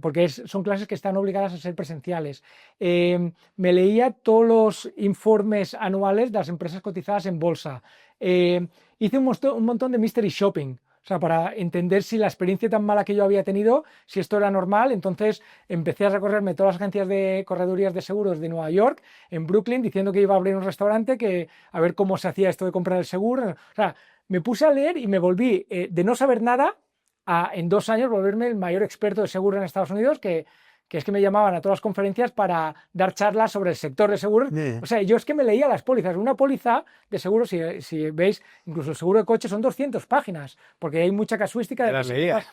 porque son clases que están obligadas a ser presenciales. Me leía todos los informes anuales de las empresas cotizadas en bolsa. Hice un montón de mystery shopping. O sea, para entender si la experiencia tan mala que yo había tenido, si esto era normal. Entonces empecé a recorrerme todas las agencias de corredurías de seguros de Nueva York, en Brooklyn, diciendo que iba a abrir un restaurante, que a ver cómo se hacía esto de comprar el seguro. O sea, me puse a leer y me volví de no saber nada a en 2 años volverme el mayor experto de seguro en Estados Unidos, que es que me llamaban a todas las conferencias para dar charlas sobre el sector de seguros. O sea, yo es que me leía las pólizas. Una póliza de seguros, si veis, incluso el seguro de coche son 200 páginas, porque hay mucha casuística. ¿Te las leías?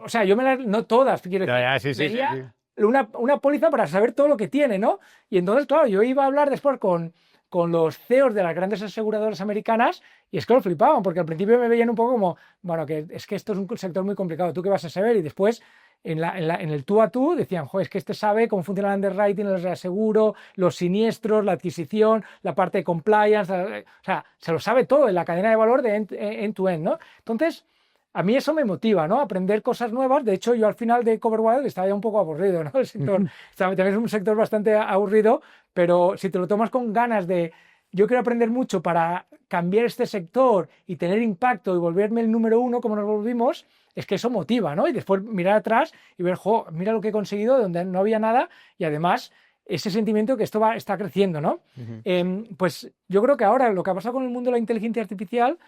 O sea, yo no todas, quiero decir. Leía una póliza para saber todo lo que tiene, ¿no? Y entonces, claro, yo iba a hablar después con los CEOs de las grandes aseguradoras americanas y es que lo flipaban, porque al principio me veían un poco como, bueno, que es que esto es un sector muy complicado, ¿tú qué vas a saber? Y después en el tú a tú decían, joder, es que este sabe cómo funciona el underwriting, el reaseguro, los siniestros, la adquisición, la parte de compliance, o sea, se lo sabe todo en la cadena de valor de end-to-end, ¿no? Entonces, a mí eso me motiva, ¿no? Aprender cosas nuevas. De hecho, yo al final de Cover Wallet estaba ya un poco aburrido, ¿no? El sector también es un sector bastante aburrido, pero si te lo tomas con ganas de yo quiero aprender mucho para cambiar este sector y tener impacto y volverme el número 1 como nos volvimos, es que eso motiva, ¿no? Y después mirar atrás y ver, jo, mira lo que he conseguido de donde no había nada y además ese sentimiento que esto está creciendo, ¿no? Pues yo creo que ahora lo que ha pasado con el mundo de la inteligencia artificial,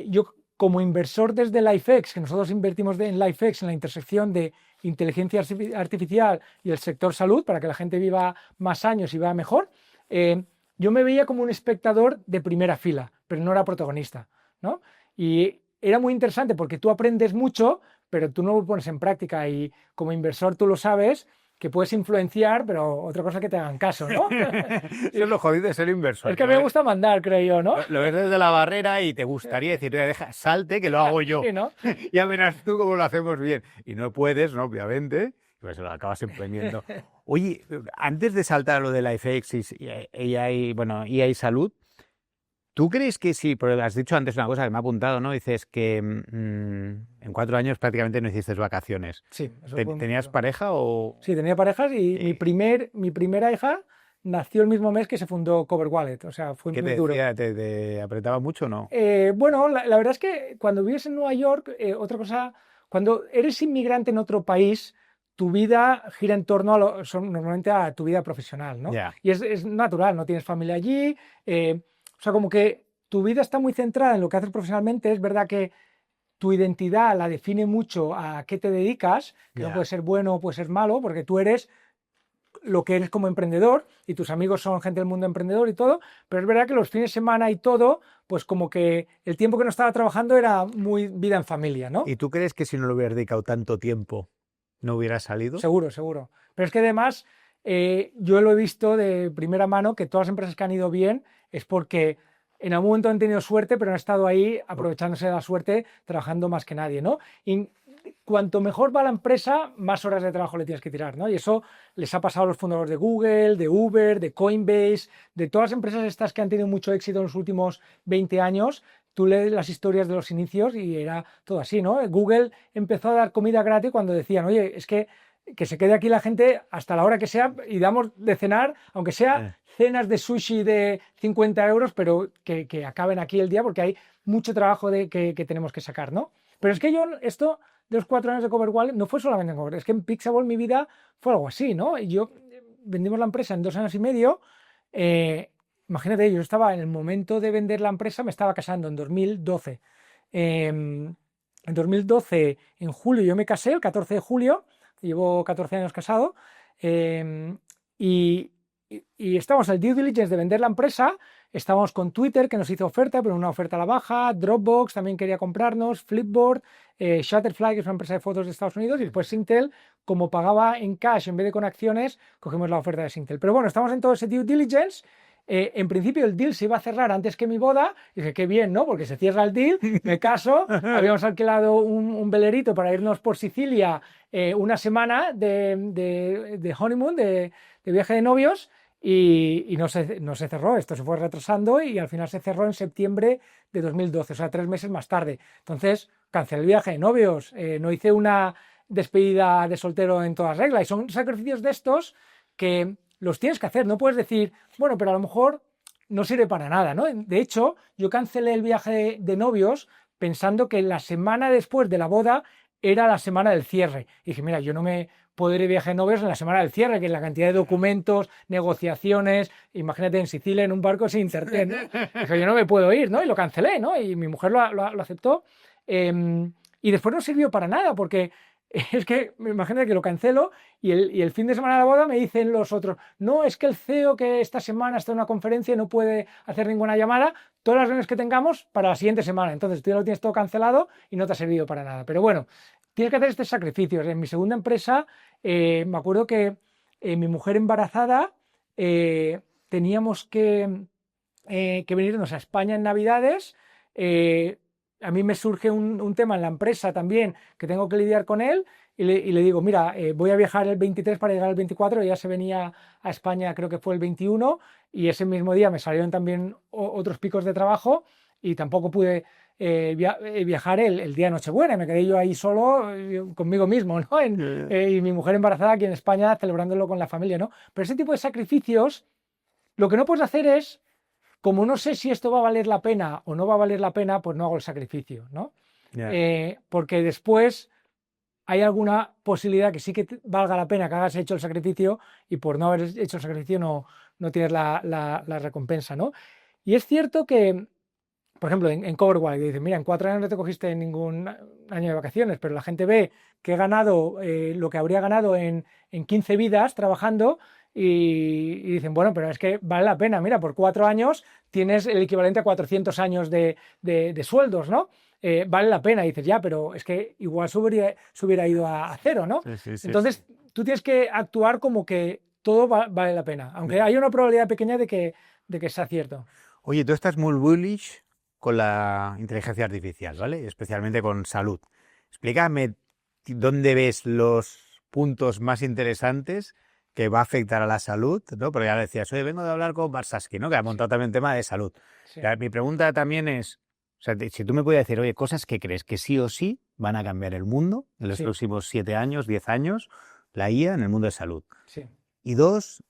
yo como inversor desde LifeX, que nosotros invertimos en LifeX en la intersección de inteligencia artificial y el sector salud, para que la gente viva más años y viva mejor, yo me veía como un espectador de primera fila, pero no era protagonista, ¿no? Y era muy interesante porque tú aprendes mucho, pero tú no lo pones en práctica, y como inversor tú lo sabes, que puedes influenciar, pero otra cosa que te hagan caso, ¿no? Eso es lo jodido de ser inversor. Es que a mí me gusta mandar, creo yo, ¿no? Lo ves desde la barrera y te gustaría decir, deja, salte, que lo hago yo. Sí, ¿no? Ya verás tú cómo lo hacemos bien. Y no puedes, ¿no? Obviamente, pues se lo acabas emprendiendo. Oye, antes de saltar a lo de LifeX y AI, bueno, EA Salud, ¿tú crees que sí? Porque has dicho antes una cosa que me ha apuntado, ¿no? Dices que en 4 años prácticamente no hiciste vacaciones. Sí. Eso ¿Tenías pareja o...? Sí, tenía parejas y mi primera hija nació el mismo mes que se fundó Cover Wallet, o sea, fue ¿Qué muy te duro. decía? ¿Te apretaba mucho o no? Bueno, la verdad es que cuando vives en Nueva York, otra cosa, cuando eres inmigrante en otro país, tu vida gira en torno normalmente a tu vida profesional, ¿no? Ya. Y es natural, no tienes familia allí, o sea, como que tu vida está muy centrada en lo que haces profesionalmente. Es verdad que tu identidad la define mucho a qué te dedicas, que no Ya. puede ser bueno o puede ser malo, porque tú eres lo que eres como emprendedor y tus amigos son gente del mundo emprendedor y todo, pero es verdad que los fines de semana y todo, pues como que el tiempo que no estaba trabajando era muy vida en familia, ¿no? ¿Y tú crees que si no le hubieras dedicado tanto tiempo, no hubiera salido? Seguro, seguro. Pero es que además yo lo he visto de primera mano, que todas las empresas que han ido bien es porque en algún momento han tenido suerte, pero han estado ahí aprovechándose de la suerte, trabajando más que nadie, ¿no? Y cuanto mejor va la empresa, más horas de trabajo le tienes que tirar, ¿no? Y eso les ha pasado a los fundadores de Google, de Uber, de Coinbase, de todas las empresas estas que han tenido mucho éxito en los últimos 20 años. Tú lees las historias de los inicios y era todo así, ¿no? Google empezó a dar comida gratis cuando decían, oye, es que se quede aquí la gente hasta la hora que sea y damos de cenar, aunque sea cenas de sushi de 50 euros, pero que acaben aquí el día porque hay mucho trabajo que tenemos que sacar, ¿no? Pero es que yo, esto de los 4 años de Cover Wallet no fue solamente en Cover, es que en Pixable mi vida fue algo así, ¿no? Y yo vendimos la empresa en 2 años y medio. Imagínate, yo estaba en el momento de vender la empresa, me estaba casando en 2012. En 2012, en julio, yo me casé, el 14 de julio, llevo 14 años casado, y estábamos en el due diligence de vender la empresa. Estábamos con Twitter, que nos hizo oferta, pero una oferta a la baja. Dropbox también quería comprarnos, Flipboard, Shutterfly, que es una empresa de fotos de Estados Unidos, y después Singtel, como pagaba en cash en vez de con acciones, cogimos la oferta de Singtel. Pero bueno, estamos en todo ese due diligence. En principio el deal se iba a cerrar antes que mi boda, y dije, qué bien, ¿no? Porque se cierra el deal, me caso, habíamos alquilado un velerito para irnos por Sicilia una semana de honeymoon, de viaje de novios, y no se cerró, esto se fue retrasando y al final se cerró en septiembre de 2012, o sea, 3 meses más tarde. Entonces cancelé el viaje de novios, no hice una despedida de soltero en todas reglas, y son sacrificios de estos que los tienes que hacer, no puedes decir, bueno, pero a lo mejor no sirve para nada, ¿no? De hecho, yo cancelé el viaje de novios pensando que la semana después de la boda era la semana del cierre. Y dije, mira, yo no me puedo ir de viaje de novios en la semana del cierre, que es la cantidad de documentos, negociaciones, imagínate en Sicilia en un barco sin internet, ¿no? Dije, yo no me puedo ir, ¿no? Y lo cancelé, ¿no? Y mi mujer lo aceptó. Y después no sirvió para nada, porque es que imagínate que lo cancelo y el fin de semana de la boda me dicen los otros, no, es que el CEO que esta semana está en una conferencia y no puede hacer ninguna llamada, todas las reuniones que tengamos para la siguiente semana. Entonces tú ya lo tienes todo cancelado y no te ha servido para nada. Pero bueno, tienes que hacer estos sacrificios. En mi segunda empresa, me acuerdo que mi mujer embarazada, teníamos que venirnos a España en Navidades. A mí me surge un tema en la empresa también que tengo que lidiar con él y le digo, mira, voy a viajar el 23 para llegar el 24, ella se venía a España, creo que fue el 21, y ese mismo día me salieron también otros picos de trabajo y tampoco pude viajar el día de Nochebuena, me quedé yo ahí solo conmigo mismo, ¿no? Y mi mujer embarazada aquí en España celebrándolo con la familia, ¿no? Pero ese tipo de sacrificios, lo que no puedes hacer es, como no sé si esto va a valer la pena o no va a valer la pena, pues no hago el sacrificio, ¿no? Porque después hay alguna posibilidad que sí que valga la pena que hagas hecho el sacrificio y por no haber hecho el sacrificio no tienes la recompensa, ¿no? Y es cierto que por ejemplo, en CoverWallet, dicen, mira, en 4 años no te cogiste ningún año de vacaciones, pero la gente ve que he ganado lo que habría ganado en 15 vidas trabajando y dicen, bueno, pero es que vale la pena, mira, por 4 años tienes el equivalente a 400 años de sueldos, ¿no? Vale la pena, y dices, ya, pero es que igual se hubiera ido a cero, ¿no? Sí, Entonces, tú tienes que actuar como que todo vale la pena, aunque hay una probabilidad pequeña de que sea cierto. Oye, tú estás muy bullish con la inteligencia artificial, ¿vale? Especialmente con salud. Explícame dónde ves los puntos más interesantes que va a afectar a la salud, ¿no? Porque ya decías, oye, vengo de hablar con Barsaski, ¿no? Que ha montado también tema de salud. Sí. Mi pregunta también es, o sea, si tú me puedes decir, oye, cosas que crees que sí o sí van a cambiar el mundo en los próximos 7 años, 10 años, la IA en el mundo de salud. Sí. Y 2,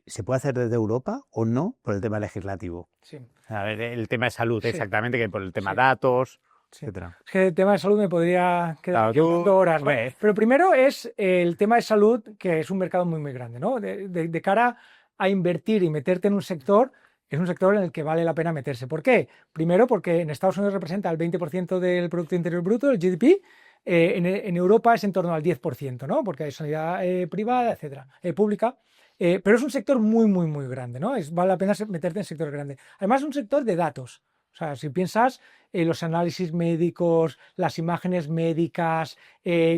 ¿se puede hacer desde Europa o no por el tema legislativo? Sí. A ver, el tema de salud, Sí. exactamente, que por el tema Sí. datos, Sí. etcétera. Es que el tema de salud me podría quedar Claro, hablando horas, ¿no? hombre, Pero primero es el tema de salud, que es un mercado muy, muy grande, ¿no? De cara a invertir y meterte en un sector, es un sector en el que vale la pena meterse. ¿Por qué? Primero, porque en Estados Unidos representa el 20% del Producto Interior Bruto, el GDP. En Europa es en torno al 10%, ¿no? Porque hay sanidad privada, etcétera, pública. Pero es un sector muy, muy, muy grande, ¿no? Vale la pena meterte en sector grande. Además, es un sector de datos. O sea, si piensas en los análisis médicos, las imágenes médicas,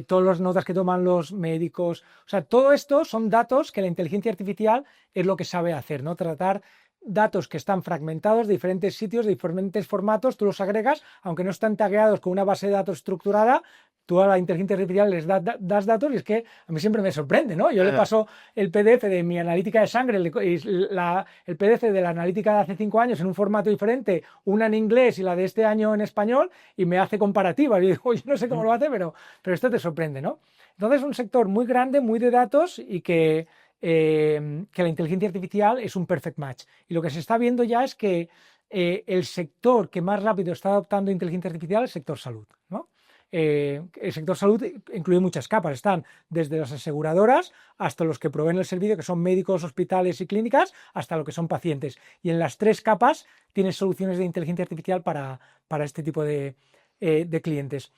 todas las notas que toman los médicos, o sea, todo esto son datos que la inteligencia artificial es lo que sabe hacer, ¿no? Tratar datos que están fragmentados de diferentes sitios, de diferentes formatos, tú los agregas, aunque no están tagueados con una base de datos estructurada, tú a la inteligencia artificial les das datos y es que a mí siempre me sorprende, ¿no? Yo le paso el PDF de mi analítica de sangre, el PDF de la analítica de hace 5 años en un formato diferente, una en inglés y la de este año en español, y me hace comparativas. Y digo, yo no sé cómo lo hace, pero esto te sorprende, ¿no? Entonces es un sector muy grande, muy de datos y que la inteligencia artificial es un perfect match. Y lo que se está viendo ya es que el sector que más rápido está adoptando inteligencia artificial es el sector salud, ¿no? El sector salud incluye muchas capas, están desde las aseguradoras hasta los que proveen el servicio, que son médicos, hospitales y clínicas, hasta lo que son pacientes. Y en las 3 capas tienes soluciones de inteligencia artificial para este tipo de clientes.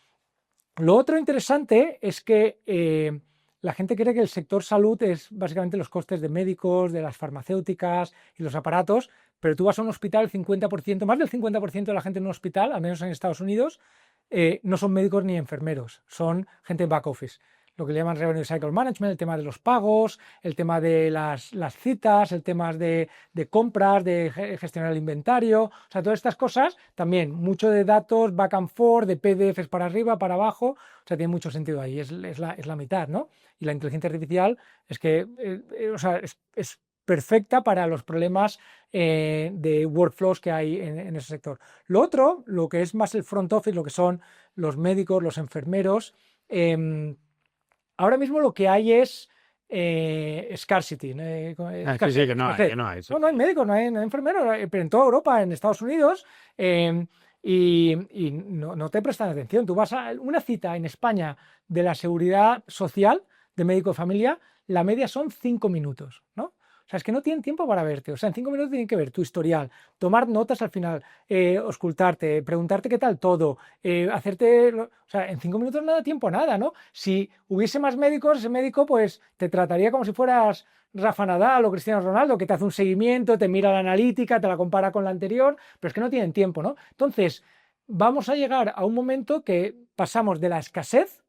Lo otro interesante es que la gente cree que el sector salud es básicamente los costes de médicos, de las farmacéuticas y los aparatos, pero tú vas a un hospital, el 50%, más del 50% de la gente en un hospital, al menos en Estados Unidos, no son médicos ni enfermeros, son gente en back office. Lo que le llaman Revenue Cycle Management, el tema de los pagos, el tema de las citas, el tema de compras, de gestionar el inventario, o sea, todas estas cosas, también mucho de datos, back and forth, de PDFs para arriba, para abajo, o sea, tiene mucho sentido ahí, es la mitad, ¿no? Y la inteligencia artificial es que, o sea, es perfecta para los problemas de workflows que hay en ese sector. Lo otro, lo que es más el front office, lo que son los médicos, los enfermeros, ahora mismo lo que hay es scarcity. Sí, que no hay eso. No hay médicos, no hay enfermeros, pero en toda Europa, en Estados Unidos, y no te prestan atención. Tú vas a una cita en España de la Seguridad Social de médico de familia, la media son 5 minutos, ¿no? O sea, es que no tienen tiempo para verte. O sea, en 5 minutos tienen que ver tu historial, tomar notas al final, auscultarte, preguntarte qué tal todo, hacerte... O sea, en 5 minutos no da tiempo a nada, ¿no? Si hubiese más médicos, ese médico pues te trataría como si fueras Rafa Nadal o Cristiano Ronaldo, que te hace un seguimiento, te mira la analítica, te la compara con la anterior, pero es que no tienen tiempo, ¿no? Entonces, vamos a llegar a un momento que pasamos de la escasez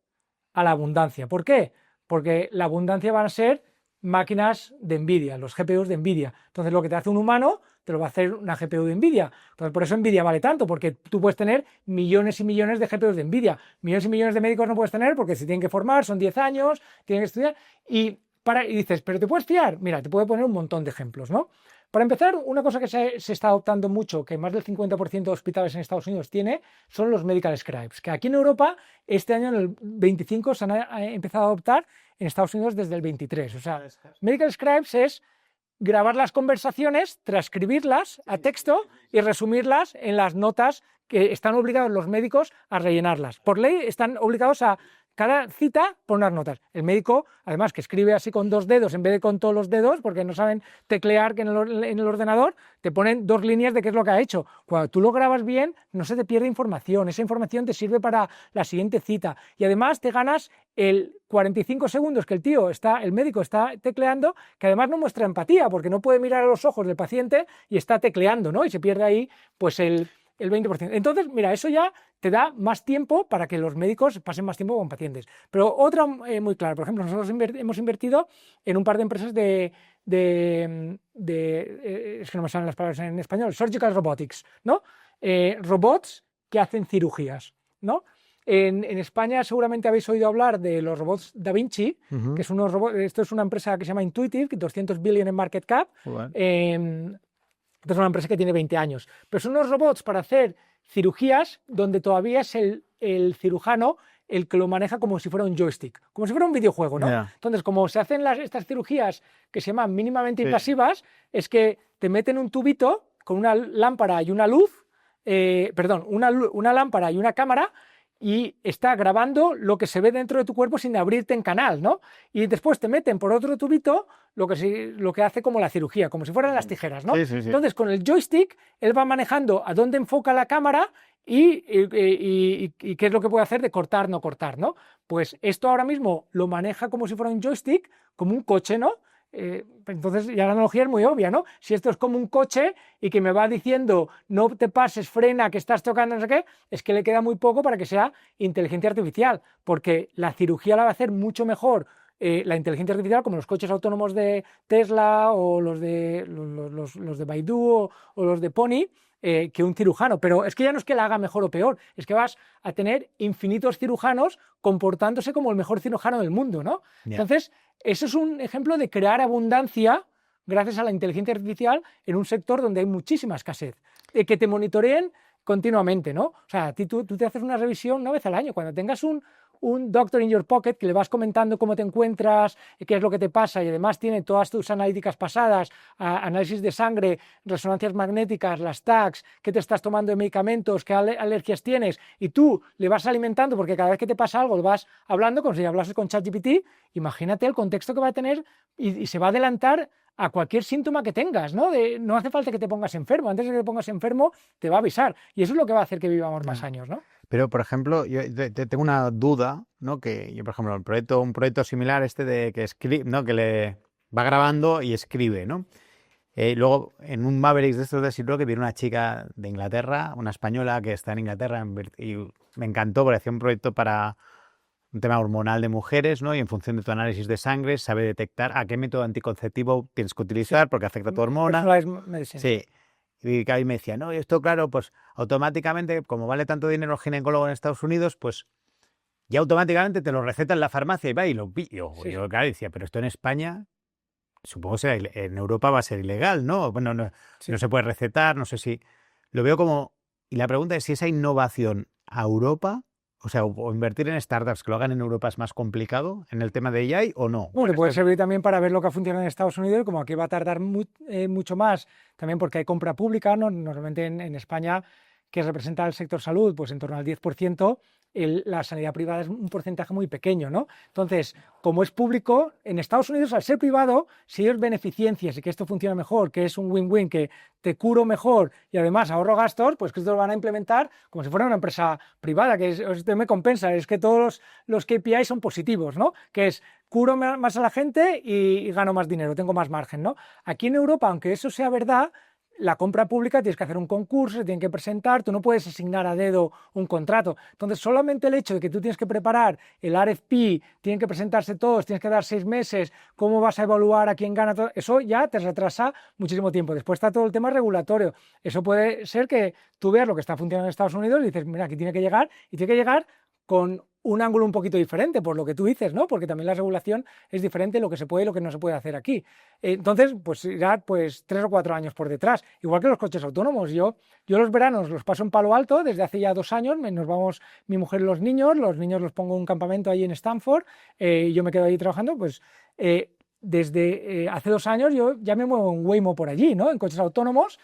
a la abundancia. ¿Por qué? Porque la abundancia van a ser máquinas de Nvidia, los GPUs de Nvidia. Entonces lo que te hace un humano te lo va a hacer una GPU de Nvidia. Entonces por eso Nvidia vale tanto, porque tú puedes tener millones y millones de GPUs de Nvidia. Millones y millones de médicos no puedes tener porque se tienen que formar, son 10 años, tienen que estudiar y dices, ¿pero te puedes fiar? Mira, te puedo poner un montón de ejemplos, ¿no? Para empezar, una cosa que se está adoptando mucho, que más del 50% de hospitales en Estados Unidos tiene, son los medical scribes, que aquí en Europa, este año en el 25, se han empezado a adoptar, en Estados Unidos desde el 23. O sea, medical scribes es grabar las conversaciones, transcribirlas a texto y resumirlas en las notas que están obligados los médicos a rellenarlas. Por ley están obligados a cada cita pone unas notas. El médico, además, que escribe así con 2 dedos en vez de con todos los dedos, porque no saben teclear que en el ordenador, te ponen 2 líneas de qué es lo que ha hecho. Cuando tú lo grabas bien, no se te pierde información. Esa información te sirve para la siguiente cita. Y además te ganas el 45 segundos que el médico está tecleando, que además no muestra empatía, porque no puede mirar a los ojos del paciente y está tecleando, ¿no? Y se pierde ahí, pues, el 20%. Entonces, mira, eso ya te da más tiempo para que los médicos pasen más tiempo con pacientes. Pero otra muy clara, por ejemplo, nosotros hemos invertido en un par de empresas es que no me salen las palabras en español, surgical robotics, ¿no? Robots que hacen cirugías, ¿no? En España seguramente habéis oído hablar de los robots Da Vinci, que es unos robots, esto es una empresa que se llama Intuitive, 200 billion en market cap. Esta es una empresa que tiene 20 años, pero son unos robots para hacer cirugías donde todavía es el cirujano el que lo maneja como si fuera un joystick, como si fuera un videojuego, ¿no? Yeah. Entonces, como se hacen estas cirugías que se llaman mínimamente invasivas, es que te meten un tubito con una lámpara y una luz, una lámpara y una cámara, y está grabando lo que se ve dentro de tu cuerpo sin abrirte en canal, ¿no? Y después te meten por otro tubito lo que hace como la cirugía, como si fueran las tijeras, ¿no? Sí, sí, sí. Entonces, con el joystick, él va manejando a dónde enfoca la cámara y qué es lo que puede hacer de cortar, no cortar, ¿no? Pues esto ahora mismo lo maneja como si fuera un joystick, como un coche, ¿no? Entonces ya la analogía es muy obvia, ¿no? Si esto es como un coche y que me va diciendo no te pases, frena, que estás tocando, no sé qué, es que le queda muy poco para que sea inteligencia artificial, porque la cirugía la va a hacer mucho mejor la inteligencia artificial, como los coches autónomos de Tesla o los de Baidu o los de Pony, que un cirujano. Pero es que ya no es que la haga mejor o peor, es que vas a tener infinitos cirujanos comportándose como el mejor cirujano del mundo, ¿no? Yeah. Entonces, eso es un ejemplo de crear abundancia gracias a la inteligencia artificial en un sector donde hay muchísima escasez. Que te monitoreen continuamente, ¿no? O sea, tú te haces una revisión una vez al año. Cuando tengas un doctor in your pocket que le vas comentando cómo te encuentras, qué es lo que te pasa, y además tiene todas tus analíticas pasadas, análisis de sangre, resonancias magnéticas, las tags, qué te estás tomando de medicamentos, qué alergias tienes, y tú le vas alimentando porque cada vez que te pasa algo lo vas hablando como si hablases con ChatGPT. Imagínate el contexto que va a tener y se va a adelantar a cualquier síntoma que tengas, ¿no? No hace falta que te pongas enfermo, antes de que te pongas enfermo te va a avisar, y eso es lo que va a hacer que vivamos más años, ¿no? Pero, por ejemplo, yo tengo una duda, ¿no? Que yo, por ejemplo, un proyecto similar de que escribe, ¿no? Que le va grabando y escribe, ¿no? Luego, en un Mavericks de estos de Silvio, que viene una chica de Inglaterra, una española que está en Inglaterra, y me encantó porque hacía un proyecto para un tema hormonal de mujeres, ¿no? Y en función de tu análisis de sangre sabe detectar a qué método anticonceptivo tienes que utilizar porque afecta a tu hormona. Sí. Y ahí me decía, no, y esto claro, pues automáticamente, como vale tanto dinero el ginecólogo en Estados Unidos, pues ya automáticamente te lo receta en la farmacia y va y lo pillo. Sí. Yo claro, decía, pero esto en España, supongo que en Europa va a ser ilegal, ¿no? Bueno, no se puede recetar, no sé si... Lo veo como... Y la pregunta es si esa innovación a Europa, o sea, o invertir en startups que lo hagan en Europa es más complicado en el tema de AI o no. Bueno, puede servir también para ver lo que ha funcionado en Estados Unidos, y como aquí va a tardar mucho más, también porque hay compra pública, ¿no? Normalmente en España, que representa el sector salud, pues en torno al 10%, la sanidad privada es un porcentaje muy pequeño, ¿no? Entonces, como es público, en Estados Unidos, al ser privado, si ellos beneficiencias y que esto funciona mejor, que es un win-win, que te curo mejor y además ahorro gastos, pues que esto lo van a implementar como si fuera una empresa privada, que esto me compensa, es que todos los KPIs son positivos, ¿no? Que es curo más a la gente y gano más dinero, tengo más margen, ¿no? Aquí en Europa, aunque eso sea verdad, la compra pública tienes que hacer un concurso, se tienen que presentar, tú no puedes asignar a dedo un contrato. Entonces, solamente el hecho de que tú tienes que preparar el RFP, tienen que presentarse todos, tienes que dar 6 meses, cómo vas a evaluar a quién gana todo, eso ya te retrasa muchísimo tiempo. Después está todo el tema regulatorio. Eso puede ser que tú veas lo que está funcionando en Estados Unidos y dices, mira, aquí tiene que llegar, y tiene que llegar con un ángulo un poquito diferente, por lo que tú dices, ¿no? Porque también la regulación es diferente, lo que se puede y lo que no se puede hacer aquí. Entonces, pues irá 3 o 4 años por detrás, igual que los coches autónomos. Yo los veranos los paso en Palo Alto desde hace ya 2 años, nos vamos mi mujer y los niños los pongo en un campamento allí en Stanford, y yo me quedo ahí trabajando, pues desde hace 2 años yo ya me muevo en Waymo por allí, ¿no? En coches autónomos,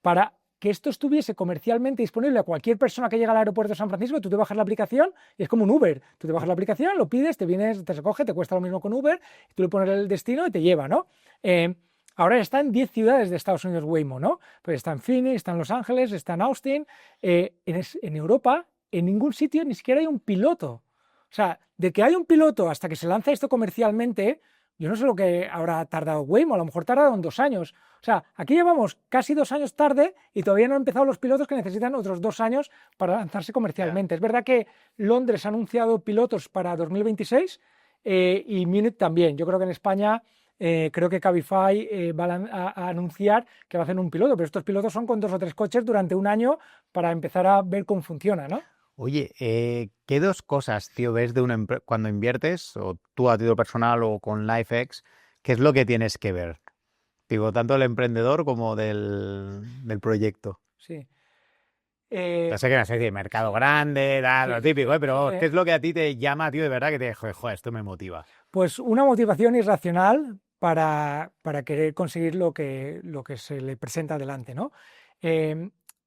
para que esto estuviese comercialmente disponible a cualquier persona que llega al aeropuerto de San Francisco. Tú te bajas la aplicación y es como un Uber. Tú te bajas la aplicación, lo pides, te vienes, te recoge, te cuesta lo mismo con Uber, tú le pones el destino y te lleva, ¿no? Ahora está en 10 ciudades de Estados Unidos Waymo, ¿no? Pues está en Phoenix, está en Los Ángeles, está en Austin. En Europa, en ningún sitio ni siquiera hay un piloto. O sea, de que hay un piloto hasta que se lanza esto comercialmente, yo no sé lo que habrá tardado Waymo, a lo mejor tardaron 2 años. O sea, aquí llevamos casi 2 años tarde y todavía no han empezado los pilotos que necesitan otros 2 años para lanzarse comercialmente. Es verdad que Londres ha anunciado pilotos para 2026 y Múnich también. Yo creo que en España, creo que Cabify va a anunciar que va a hacer un piloto, pero estos pilotos son con 2 o 3 coches durante un año para empezar a ver cómo funciona, ¿no? Oye, ¿qué 2 cosas, tío, ves de cuando inviertes, o tú a título personal o con LifeX, qué es lo que tienes que ver? Digo, tanto del emprendedor como del proyecto. Sí. Ya sé que no sé si mercado grande, lo típico, pero ¿qué es lo que a ti te llama, tío, de verdad, que te joder, esto me motiva? Pues una motivación irracional para querer conseguir lo que se le presenta delante, ¿no?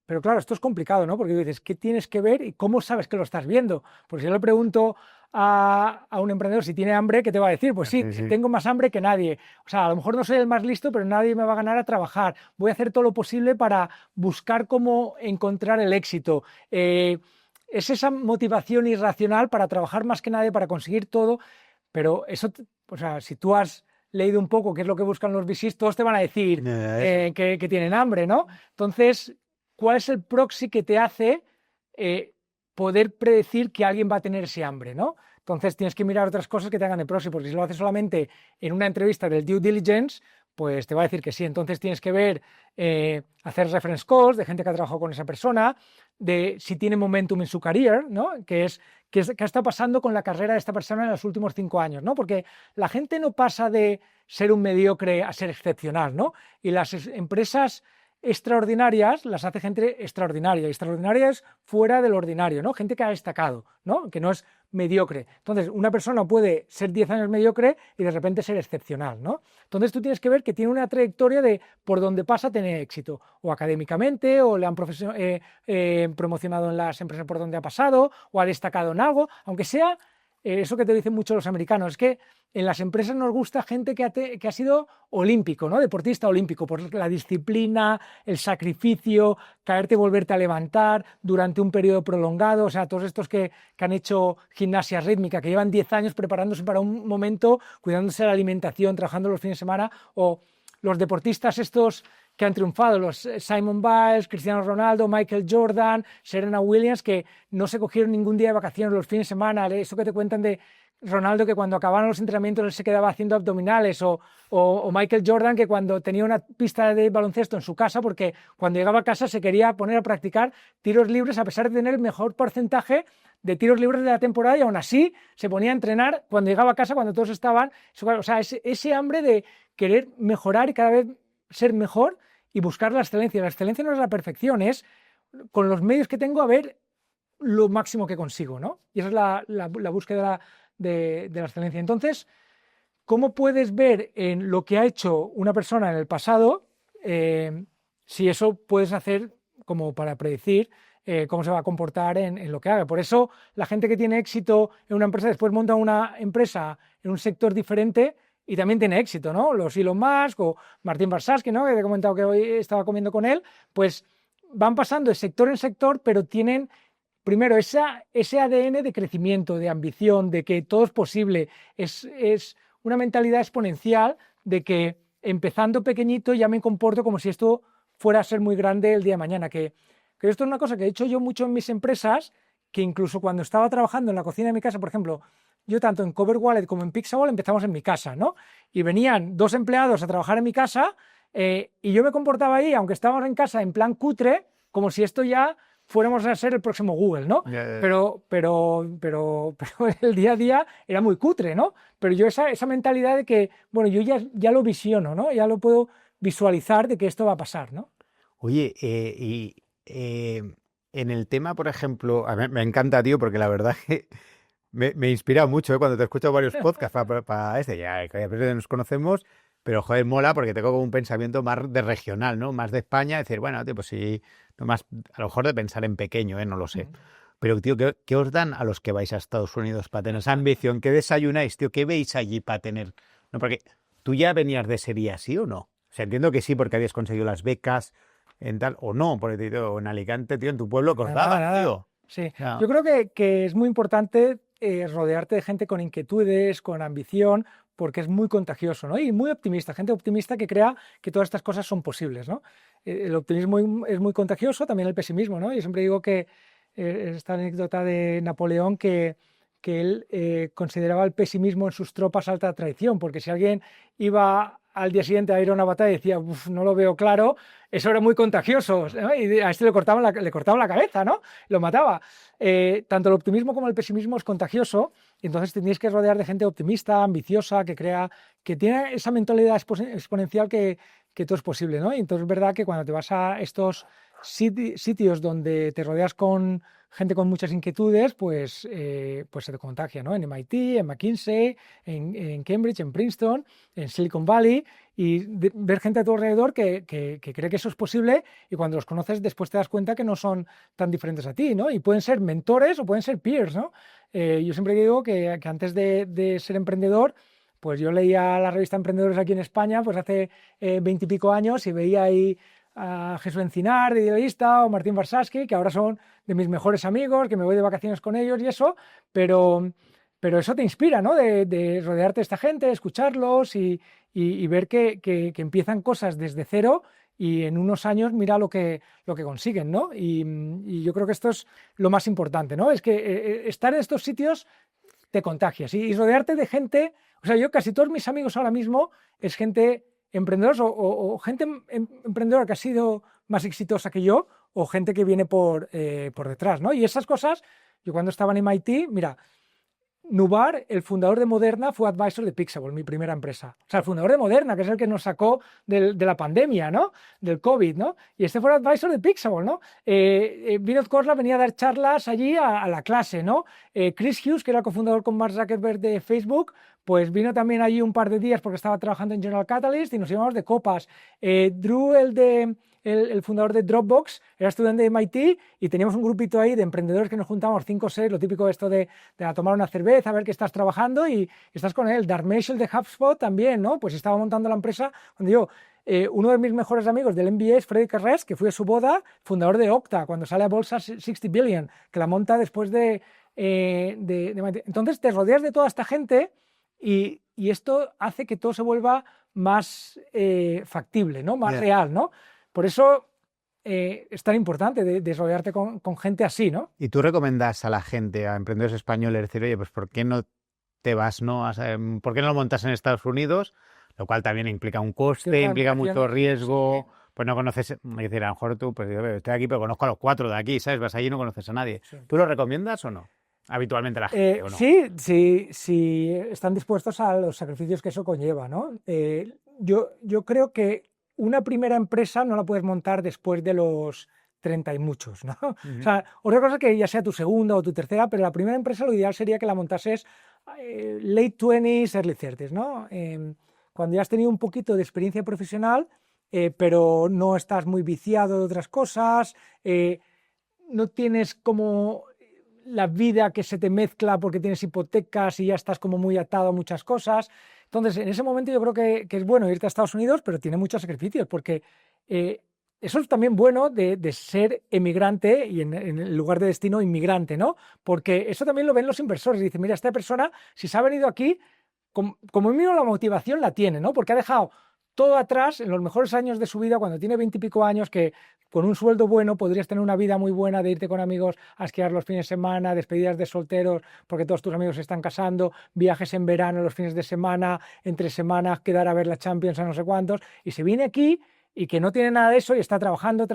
Pero claro, esto es complicado, ¿no? Porque tú dices, ¿qué tienes que ver y cómo sabes que lo estás viendo? Porque si yo le pregunto a un emprendedor si tiene hambre, ¿qué te va a decir? Pues sí, tengo más hambre que nadie. O sea, a lo mejor no soy el más listo, pero nadie me va a ganar a trabajar. Voy a hacer todo lo posible para buscar cómo encontrar el éxito. Es esa motivación irracional para trabajar más que nadie, para conseguir todo. Pero eso, o sea, si tú has leído un poco qué es lo que buscan los VCs, todos te van a decir que tienen hambre, ¿no? Entonces, ¿cuál es el proxy que te hace poder predecir que alguien va a tener ese hambre, ¿no? Entonces tienes que mirar otras cosas que te hagan de proxy, porque si lo haces solamente en una entrevista del due diligence, pues te va a decir que sí. Entonces tienes que ver, hacer reference calls de gente que ha trabajado con esa persona, de si tiene momentum en su career, ¿no? ¿Qué está pasando con la carrera de esta persona en los últimos 5 años, ¿no? Porque la gente no pasa de ser un mediocre a ser excepcional, ¿no? Y las empresas extraordinarias las hace gente extraordinaria, y extraordinaria es fuera del ordinario, ¿no? Gente que ha destacado, ¿no? Que no es mediocre. Entonces, una persona puede ser 10 años mediocre y de repente ser excepcional, ¿no? Entonces, tú tienes que ver que tiene una trayectoria de por donde pasa tener éxito, o académicamente, o le han promocionado en las empresas por donde ha pasado, o ha destacado en algo, aunque sea eso que te dicen mucho los americanos, es que en las empresas nos gusta gente que ha sido olímpico, ¿no? Deportista olímpico, por la disciplina, el sacrificio, caerte y volverte a levantar durante un periodo prolongado. O sea, todos estos que han hecho gimnasia rítmica, que llevan 10 años preparándose para un momento, cuidándose de la alimentación, trabajando los fines de semana, o los deportistas estos que han triunfado, los Simone Biles, Cristiano Ronaldo, Michael Jordan, Serena Williams, que no se cogieron ningún día de vacaciones los fines de semana. Eso que te cuentan de Ronaldo, que cuando acababan los entrenamientos él se quedaba haciendo abdominales, o Michael Jordan, que cuando tenía una pista de baloncesto en su casa, porque cuando llegaba a casa se quería poner a practicar tiros libres a pesar de tener el mejor porcentaje de tiros libres de la temporada, y aún así se ponía a entrenar cuando llegaba a casa, cuando todos estaban. O sea, ese hambre de querer mejorar y cada vez ser mejor y buscar la excelencia. La excelencia no es la perfección, es con los medios que tengo a ver lo máximo que consigo, ¿no? Y esa es la búsqueda de la excelencia. Entonces, ¿cómo puedes ver en lo que ha hecho una persona en el pasado si eso puedes hacer como para predecir cómo se va a comportar en lo que haga? Por eso la gente que tiene éxito en una empresa después monta una empresa en un sector diferente y también tiene éxito, ¿no? Los Elon Musk o Martín Barsaski, ¿no? Que te he comentado que hoy estaba comiendo con él, pues van pasando de sector en sector, pero tienen primero ese ADN de crecimiento, de ambición, de que todo es posible. Es una mentalidad exponencial de que empezando pequeñito ya me comporto como si esto fuera a ser muy grande el día de mañana. Que esto es una cosa que he hecho yo mucho en mis empresas, que incluso cuando estaba trabajando en la cocina de mi casa, por ejemplo, yo tanto en Cover Wallet como en Pixabay empezamos en mi casa, ¿no? Y venían 2 empleados a trabajar en mi casa y yo me comportaba ahí, aunque estábamos en casa en plan cutre, como si esto ya fuéramos a ser el próximo Google, ¿no? Pero el día a día era muy cutre, ¿no? Pero yo esa mentalidad de que, bueno, yo ya lo visiono, ¿no? Ya lo puedo visualizar de que esto va a pasar, ¿no? Oye, en el tema, por ejemplo, a mí me encanta, tío, porque la verdad que me inspira mucho cuando te escucho varios podcasts para ya nos conocemos, pero joder, mola porque tengo como un pensamiento más de regional, ¿no? Más de España, decir, bueno, tío, pues sí, no más, a lo mejor de pensar en pequeño, no lo sé. Pero, tío, ¿qué os dan a los que vais a Estados Unidos para tener esa ambición? ¿Qué desayunáis, tío? ¿Qué veis allí para tener? No, porque tú ya venías de serie así, ¿o no? O sea, entiendo que sí, porque habías conseguido las becas en tal, o no, porque tío, en Alicante, tío, en tu pueblo, que os daban, tío. Sí, Ya. yo creo que es muy importante rodearte de gente con inquietudes, con ambición, porque es muy contagioso, ¿no? Y muy optimista, gente optimista que crea que todas estas cosas son posibles, ¿no? El optimismo es muy contagioso, también el pesimismo, ¿no? Yo siempre digo que esta anécdota de Napoleón que él consideraba el pesimismo en sus tropas alta traición, porque si alguien iba al día siguiente a ir a una batalla y decía, no lo veo claro, eso era muy contagioso, ¿no? Y a este le cortaban la cabeza, ¿no? Lo mataba. Tanto el optimismo como el pesimismo es contagioso, y entonces tenéis que rodear de gente optimista, ambiciosa, que crea, que tiene esa mentalidad exponencial que todo es posible, ¿no? Y entonces es verdad que cuando te vas a estos sitios donde te rodeas con gente con muchas inquietudes, pues se te contagia, ¿no? En MIT, en McKinsey, en Cambridge, en Princeton, en Silicon Valley, y ver gente a tu alrededor que cree que eso es posible, y cuando los conoces después te das cuenta que no son tan diferentes a ti, ¿no? Y pueden ser mentores o pueden ser peers, ¿no? Yo siempre digo que antes de ser emprendedor, pues yo leía la revista Emprendedores aquí en España, pues hace 20 y pico años, y veía ahí a Jesús Encinar, de Idealista, o Martín Warshawski, que ahora son de mis mejores amigos, que me voy de vacaciones con ellos y eso, pero eso te inspira, ¿no? De rodearte de esta gente, escucharlos y ver que empiezan cosas desde cero y en unos años mira lo que consiguen, ¿no? Y yo creo que esto es lo más importante, ¿no? Es que estar en estos sitios te contagias y rodearte de gente, o sea, yo casi todos mis amigos ahora mismo es gente emprendedores o gente emprendedora que ha sido más exitosa que yo o gente que viene por detrás, ¿no? Y esas cosas, yo cuando estaba en MIT, mira, Nubar, el fundador de Moderna, fue advisor de Pixable, mi primera empresa. O sea, el fundador de Moderna, que es el que nos sacó de la pandemia, ¿no? Del COVID, ¿no? Y este fue el advisor de Pixable, ¿no? Vinod Khosla venía a dar charlas allí a la clase, ¿no? Chris Hughes, que era cofundador con Mark Zuckerberg de Facebook, pues vino también allí un par de días porque estaba trabajando en General Catalyst y nos íbamos de copas. Drew, el fundador de Dropbox, era estudiante de MIT y teníamos un grupito ahí de emprendedores que nos juntábamos 5 o 6, lo típico esto de tomar una cerveza, a ver qué estás trabajando y estás con él. Dharmesh, el de HubSpot, también, ¿no? Pues estaba montando la empresa cuando yo... uno de mis mejores amigos del MBA es Freddy Carres, que fui a su boda, fundador de Okta, cuando sale a bolsa 60 Billion, que la monta después de MIT. Entonces te rodeas de toda esta gente y esto hace que todo se vuelva más factible, ¿no? Más real, ¿no? Por eso es tan importante de rodearte con gente así, ¿no? ¿Y tú recomiendas a la gente, a emprendedores españoles, decir, oye, pues ¿por qué no te vas, no? ¿Por qué no lo montas en Estados Unidos? Lo cual también implica un coste, implica mucho riesgo. Sí. Pues no conoces, decir, a lo mejor tú, pues yo estoy aquí, pero conozco a los 4 de aquí, ¿sabes? Vas allí y no conoces a nadie. Sí. ¿Tú lo recomiendas o no? Habitualmente la gente, ¿o no? Sí, están dispuestos a los sacrificios que eso conlleva, ¿no? Yo creo que una primera empresa no la puedes montar después de los 30 y muchos, ¿no? O sea, otra cosa es que ya sea tu segunda o tu tercera, pero la primera empresa lo ideal sería que la montases late 20s, early 30s, ¿no? Cuando ya has tenido un poquito de experiencia profesional, pero no estás muy viciado de otras cosas, no tienes como la vida que se te mezcla porque tienes hipotecas y ya estás como muy atado a muchas cosas. Entonces, en ese momento yo creo que es bueno irte a Estados Unidos, pero tiene muchos sacrificios, porque eso es también bueno de ser emigrante y en el lugar de destino inmigrante, ¿no? Porque eso también lo ven los inversores. Dicen, mira, esta persona, si se ha venido aquí, como mínimo la motivación la tiene, ¿no? Porque ha dejado todo atrás en los mejores años de su vida, cuando tiene 20 y pico años, que con un sueldo bueno podrías tener una vida muy buena de irte con amigos a esquiar los fines de semana, despedidas de solteros porque todos tus amigos se están casando, viajes en verano los fines de semana, entre semanas quedar a ver la Champions a no sé cuántos, y se viene aquí y que no tiene nada de eso y está trabajando,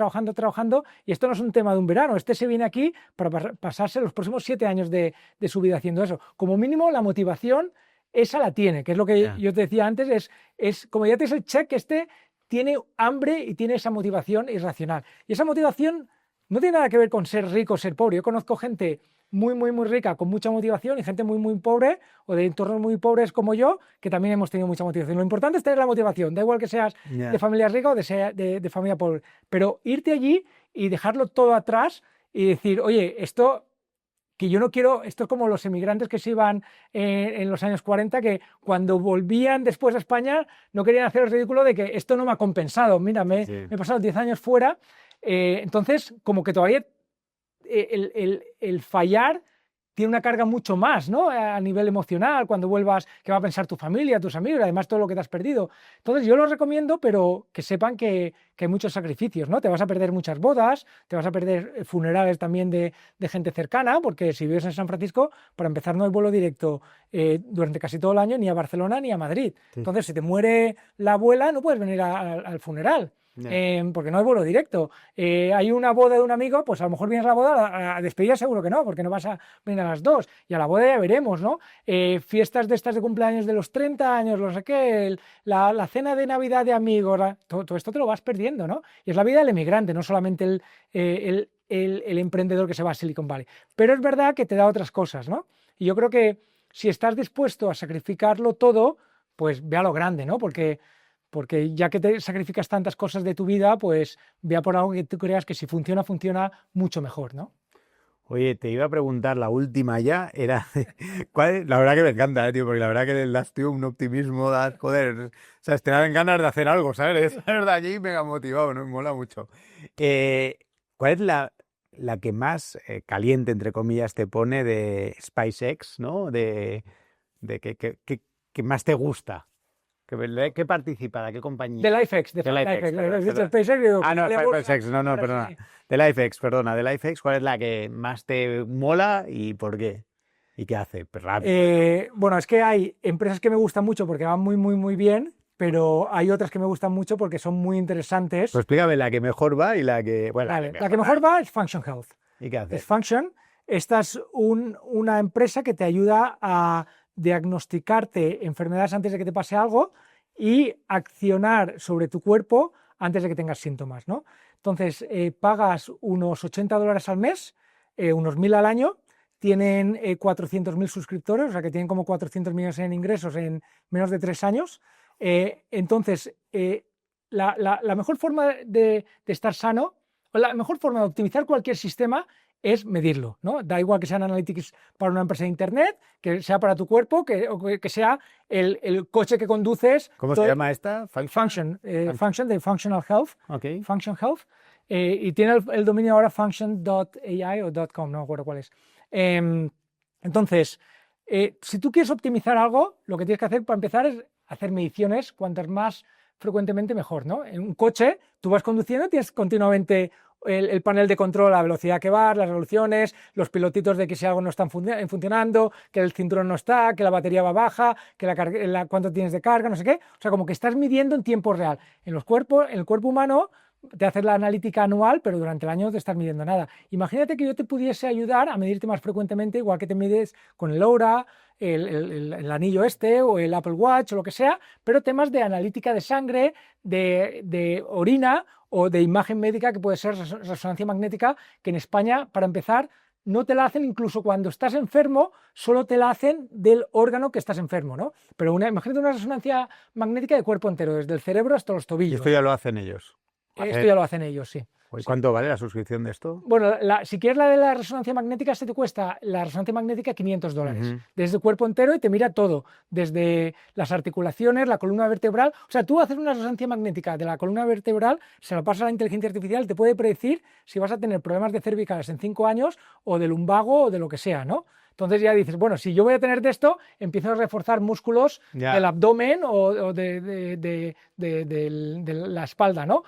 y esto no es un tema de un verano, se viene aquí para pasarse los próximos 7 años de su vida haciendo eso. Como mínimo la motivación esa la tiene, que es lo que yo te decía antes, es como ya tienes el check, tiene hambre y tiene esa motivación irracional. Y esa motivación no tiene nada que ver con ser rico o ser pobre. Yo conozco gente muy, muy, muy rica, con mucha motivación, y gente muy, muy pobre o de entornos muy pobres como yo, que también hemos tenido mucha motivación. Lo importante es tener la motivación, da igual que seas Ya. de familia rica o de familia pobre, pero irte allí y dejarlo todo atrás y decir, oye, esto que yo no quiero, esto es como los emigrantes que se iban en los años 40, que cuando volvían después a España no querían hacer el ridículo de que esto no me ha compensado, mira, me he pasado 10 años fuera, entonces como que todavía el fallar tiene una carga mucho más, ¿no? A nivel emocional, cuando vuelvas, qué va a pensar tu familia, tus amigos, además todo lo que te has perdido. Entonces yo lo recomiendo, pero que sepan que hay muchos sacrificios, ¿no? Te vas a perder muchas bodas, te vas a perder funerales también de gente cercana, porque si vives en San Francisco, para empezar no hay vuelo directo durante casi todo el año ni a Barcelona ni a Madrid. Sí. Entonces si te muere la abuela no puedes venir al funeral. Porque no hay vuelo directo. Hay una boda de un amigo, pues a lo mejor vienes a la boda, a despedida seguro que no, porque no vas a venir a las 2, y a la boda ya veremos, ¿no? Fiestas de estas de cumpleaños de los 30 años, no sé qué, la cena de Navidad de amigos, todo esto te lo vas perdiendo, ¿no? Y es la vida del emigrante, no solamente el emprendedor que se va a Silicon Valley. Pero es verdad que te da otras cosas, ¿no? Y yo creo que si estás dispuesto a sacrificarlo todo, pues ve a lo grande, ¿no? Porque ya que te sacrificas tantas cosas de tu vida, pues vea por algo que tú creas que si funciona, funciona mucho mejor, ¿no? Oye, te iba a preguntar, la última ya era, la verdad que me encanta, tío, porque la verdad que das, tío, un optimismo, das, joder, o sea, te dan ganas de hacer algo, ¿sabes? Es verdad, allí mega motivado, ¿no? Me mola mucho. ¿Cuál es la que más caliente, entre comillas, te pone de SpaceX, ¿no? De que más te gusta? ¿Qué participa? ¿De qué compañía? De LifeX, De LifeX, perdón. SpaceX, digo, Ah, no, SpaceX, no, pero perdona. sí. De LifeX, perdona. De LifeX, ¿cuál es la que más te mola y por qué? ¿Y qué hace? Pues rápido. Bueno, es que hay empresas que me gustan mucho porque van muy, muy, muy bien, pero hay otras que me gustan mucho porque son muy interesantes. Pues explícame la que mejor va y la que... Bueno, Vale, la que mejor va es Function Health. ¿Y qué hace? Es Function. Esta es una empresa que te ayuda a diagnosticarte enfermedades antes de que te pase algo y accionar sobre tu cuerpo antes de que tengas síntomas, ¿no? Entonces, pagas unos $80 al mes, unos 1.000 al año, tienen 400.000 suscriptores, o sea que tienen como 400 millones en ingresos en menos de 3 años. Entonces, la mejor forma de estar sano, o la mejor forma de optimizar cualquier sistema es medirlo, ¿no? Da igual que sean analytics para una empresa de internet, que sea para tu cuerpo, que sea el coche que conduces. ¿Cómo se llama esta? Function, Function de Functional Health. Okay. Function Health. Y tiene el dominio ahora function.ai o .com, no me acuerdo cuál es. Entonces, si tú quieres optimizar algo, lo que tienes que hacer para empezar es hacer mediciones, cuantas más frecuentemente mejor, ¿no? En un coche, tú vas conduciendo, tienes continuamente el panel de control, la velocidad que vas, las revoluciones, los pilotitos de que si algo no está funcionando, que el cinturón no está, que la batería va baja, que cuánto tienes de carga, no sé qué. O sea, como que estás midiendo en tiempo real. En el cuerpo humano te haces la analítica anual, pero durante el año no te estás midiendo nada. Imagínate que yo te pudiese ayudar a medirte más frecuentemente, igual que te mides con el Oura, el anillo o el Apple Watch o lo que sea, pero temas de analítica de sangre, de orina o de imagen médica, que puede ser resonancia magnética, que en España, para empezar, no te la hacen incluso cuando estás enfermo, solo te la hacen del órgano que estás enfermo, ¿no? Pero imagínate una resonancia magnética de cuerpo entero, desde el cerebro hasta los ¿Y tobillos. esto ya lo hacen ellos? Esto ya lo hacen ellos, sí. ¿Cuánto vale la suscripción de esto? Bueno, si quieres la de la resonancia magnética, te cuesta la resonancia magnética $500. Desde el cuerpo entero y te mira todo, desde las articulaciones, la columna vertebral. O sea, tú haces una resonancia magnética de la columna vertebral, se lo pasas a la inteligencia artificial, te puede predecir si vas a tener problemas de cervicales en 5 años o de lumbago o de lo que sea, ¿no? Entonces ya dices, bueno, si yo voy a tener de esto, empiezo a reforzar músculos del abdomen o de la espalda, ¿no?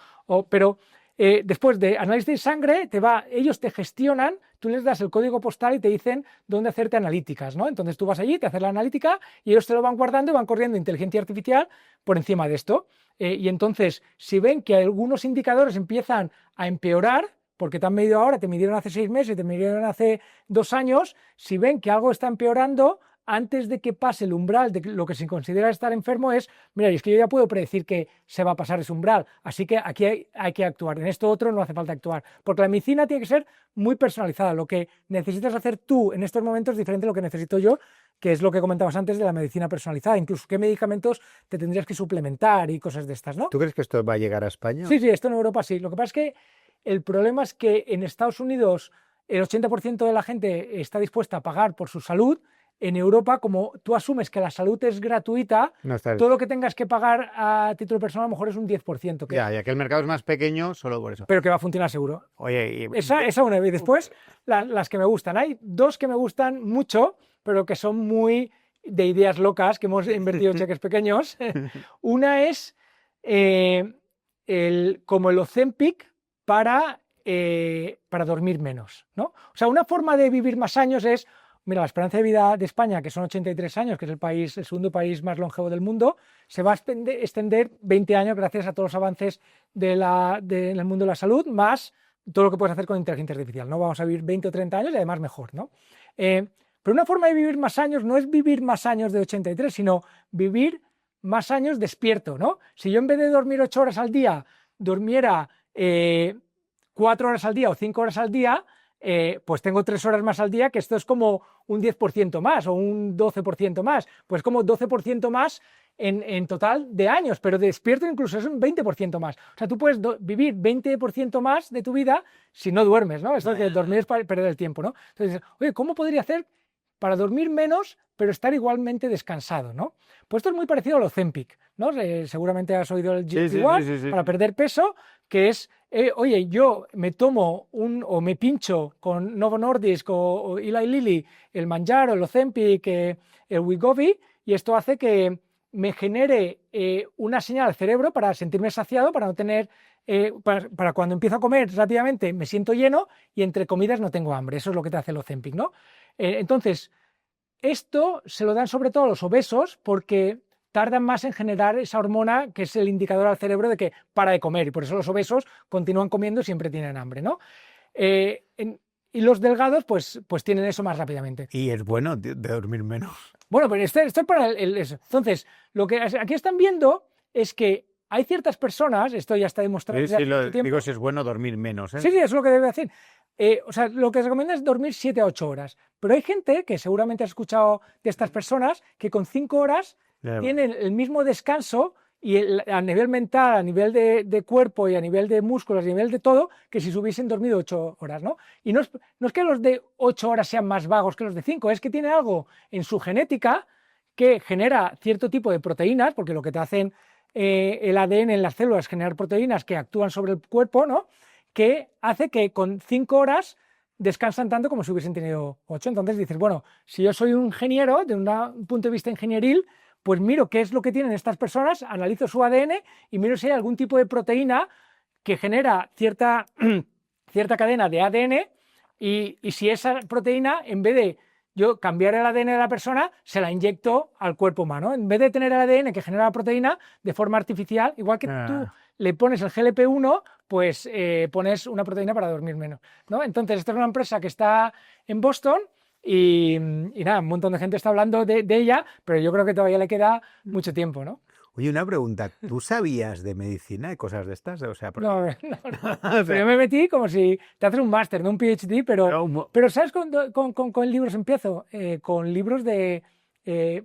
Pero después de análisis de sangre, ellos te gestionan, tú les das el código postal y te dicen dónde hacerte analíticas, ¿no? Entonces tú vas allí, te haces la analítica y ellos te lo van guardando y van corriendo inteligencia artificial por encima de esto. Y entonces, si ven que algunos indicadores empiezan a empeorar, porque te han medido ahora, te midieron hace 6 meses, te midieron hace 2 años, si ven que algo está empeorando, antes de que pase el umbral de lo que se considera estar enfermo es, mira, es que yo ya puedo predecir que se va a pasar ese umbral, así que aquí hay que actuar, en esto otro no hace falta actuar, porque la medicina tiene que ser muy personalizada, lo que necesitas hacer tú en estos momentos es diferente a lo que necesito yo, que es lo que comentabas antes de la medicina personalizada, incluso qué medicamentos te tendrías que suplementar y cosas de estas, ¿no? ¿Tú crees que esto va a llegar a España? Sí, esto en Europa sí, lo que pasa es que el problema es que en Estados Unidos el 80% de la gente está dispuesta a pagar por su salud. En Europa, como tú asumes que la salud es gratuita, No está... todo lo que tengas que pagar a título personal a lo mejor es un 10%. Ya que el mercado es más pequeño, solo por eso. Pero que va a funcionar seguro. Oye, esa una. Y después, las que me gustan. Hay dos que me gustan mucho, pero que son muy de ideas locas, que hemos invertido cheques pequeños. Una es como el Ozempic para dormir menos, ¿no? O sea, una forma de vivir más años es... Mira, la esperanza de vida de España, que son 83 años, que es el segundo país más longevo del mundo, se va a extender 20 años gracias a todos los avances en el mundo de la salud, más todo lo que puedes hacer con inteligencia artificial, ¿no? Vamos a vivir 20 o 30 años y además mejor, ¿no? Pero una forma de vivir más años no es vivir más años de 83, sino vivir más años despierto, ¿no? Si yo en vez de dormir 8 horas al día, durmiera 4 horas al día o 5 horas al día, pues tengo 3 horas más al día, que esto es como un 10% más o un 12% más, pues como 12% más en total de años, pero despierto incluso es un 20% más. O sea, tú puedes vivir 20% más de tu vida si no duermes, ¿no? Esto de que dormir es para perder el tiempo, ¿no? Entonces, oye, ¿cómo podría hacer para dormir menos, pero estar igualmente descansado, ¿no? Pues esto es muy parecido al Ozempic, ¿no? Seguramente has oído el GLP-1 sí. para perder peso, que es, oye, yo me tomo o me pincho con Novo Nordisk o Eli Lilly el Mounjaro, el Ozempic, el Wegovy, y esto hace que me genere una señal al cerebro para sentirme saciado, para no tener... para cuando empiezo a comer rápidamente me siento lleno y entre comidas no tengo hambre. Eso es lo que te hace el Ozempic, ¿no? Entonces, esto se lo dan sobre todo a los obesos porque tardan más en generar esa hormona que es el indicador al cerebro de que para de comer, y por eso los obesos continúan comiendo y siempre tienen hambre, ¿no? Y los delgados pues tienen eso más rápidamente. Y es bueno de dormir menos. Bueno, pero esto es para eso. Entonces, lo que aquí están viendo es que hay ciertas personas, esto ya está demostrado. Sí, digo si es bueno dormir menos, ¿eh? Sí, eso es lo que debe hacer. O sea, lo que se recomienda es dormir 7 a 8 horas. Pero hay gente, que seguramente has escuchado de estas personas, que con 5 horas tienen el mismo descanso y a nivel mental, a nivel de cuerpo y a nivel de músculos, a nivel de todo, que si se hubiesen dormido 8 horas, ¿no? Y no es que los de 8 horas sean más vagos que los de 5, es que tienen algo en su genética que genera cierto tipo de proteínas, porque lo que te hacen el ADN en las células es generar proteínas que actúan sobre el cuerpo, ¿no? Que hace que con 5 horas descansan tanto como si hubiesen tenido 8. Entonces dices, bueno, si yo soy un ingeniero, de un punto de vista ingenieril, pues miro qué es lo que tienen estas personas, analizo su ADN y miro si hay algún tipo de proteína que genera cierta cadena de ADN y si esa proteína, en vez de yo cambiar el ADN de la persona, se la inyecto al cuerpo humano. En vez de tener el ADN que genera la proteína de forma artificial, igual que tú le pones el GLP-1, pues pones una proteína para dormir menos, ¿no? Entonces, esta es una empresa que está en Boston y nada, un montón de gente está hablando de ella, pero yo creo que todavía le queda mucho tiempo, ¿no? Oye, una pregunta, ¿tú sabías de medicina y cosas de estas? O sea, no. Pero yo me metí como si te haces un máster, no un PhD, pero ¿sabes con libros empiezo? Con libros de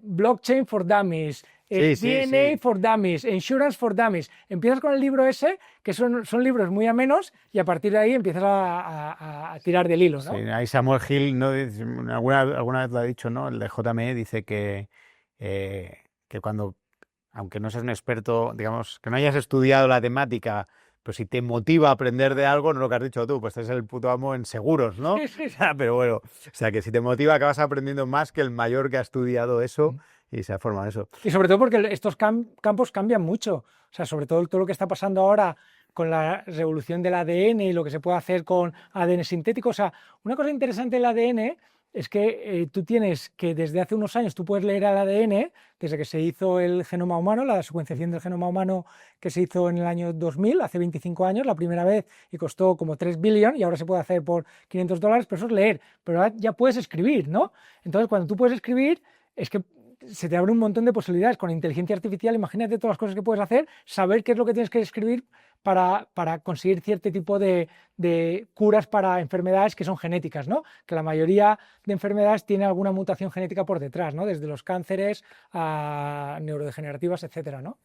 Blockchain for Dummies, DNA for Dummies, Insurance for Dummies. Empiezas con el libro ese, que son libros muy amenos, y a partir de ahí empiezas a tirar del hilo, ¿no? Sí, ahí Samuel Hill, ¿no? Alguna vez lo ha dicho, ¿no? El de JME dice que cuando, aunque no seas un experto, digamos, que no hayas estudiado la temática, pero si te motiva a aprender de algo, no lo que has dicho tú, pues estás el puto amo en seguros, ¿no? Sí. Pero bueno, o sea, que si te motiva acabas aprendiendo más que el mayor que ha estudiado eso y se ha formado en eso. Y sobre todo porque estos campos cambian mucho. O sea, sobre todo lo que está pasando ahora con la revolución del ADN y lo que se puede hacer con ADN sintético. O sea, una cosa interesante del ADN es que tú tienes que desde hace unos años tú puedes leer el ADN, desde que se hizo el genoma humano, la secuenciación del genoma humano que se hizo en el año 2000, hace 25 años, la primera vez, y costó como 3 billones, y ahora se puede hacer por $500, pero eso es leer, pero ahora ya puedes escribir, ¿no? Entonces, cuando tú puedes escribir, es que se te abre un montón de posibilidades. Con inteligencia artificial, imagínate todas las cosas que puedes hacer, saber qué es lo que tienes que escribir para conseguir cierto tipo de curas para enfermedades que son genéticas, ¿no? Que la mayoría de enfermedades tiene alguna mutación genética por detrás, ¿no? Desde los cánceres a neurodegenerativas, etcétera, ¿no?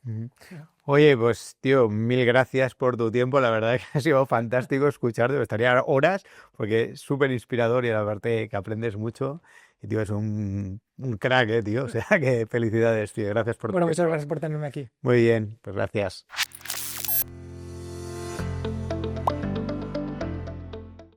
Oye, pues tío, mil gracias por tu tiempo. La verdad es que ha sido fantástico escucharte. Me estaría horas porque es súper inspirador y la verdad que aprendes mucho. Y tío, es un crack, tío. O sea, que felicidades, tío. Gracias por Bueno, muchas gracias por tenerme aquí. Muy bien, pues gracias.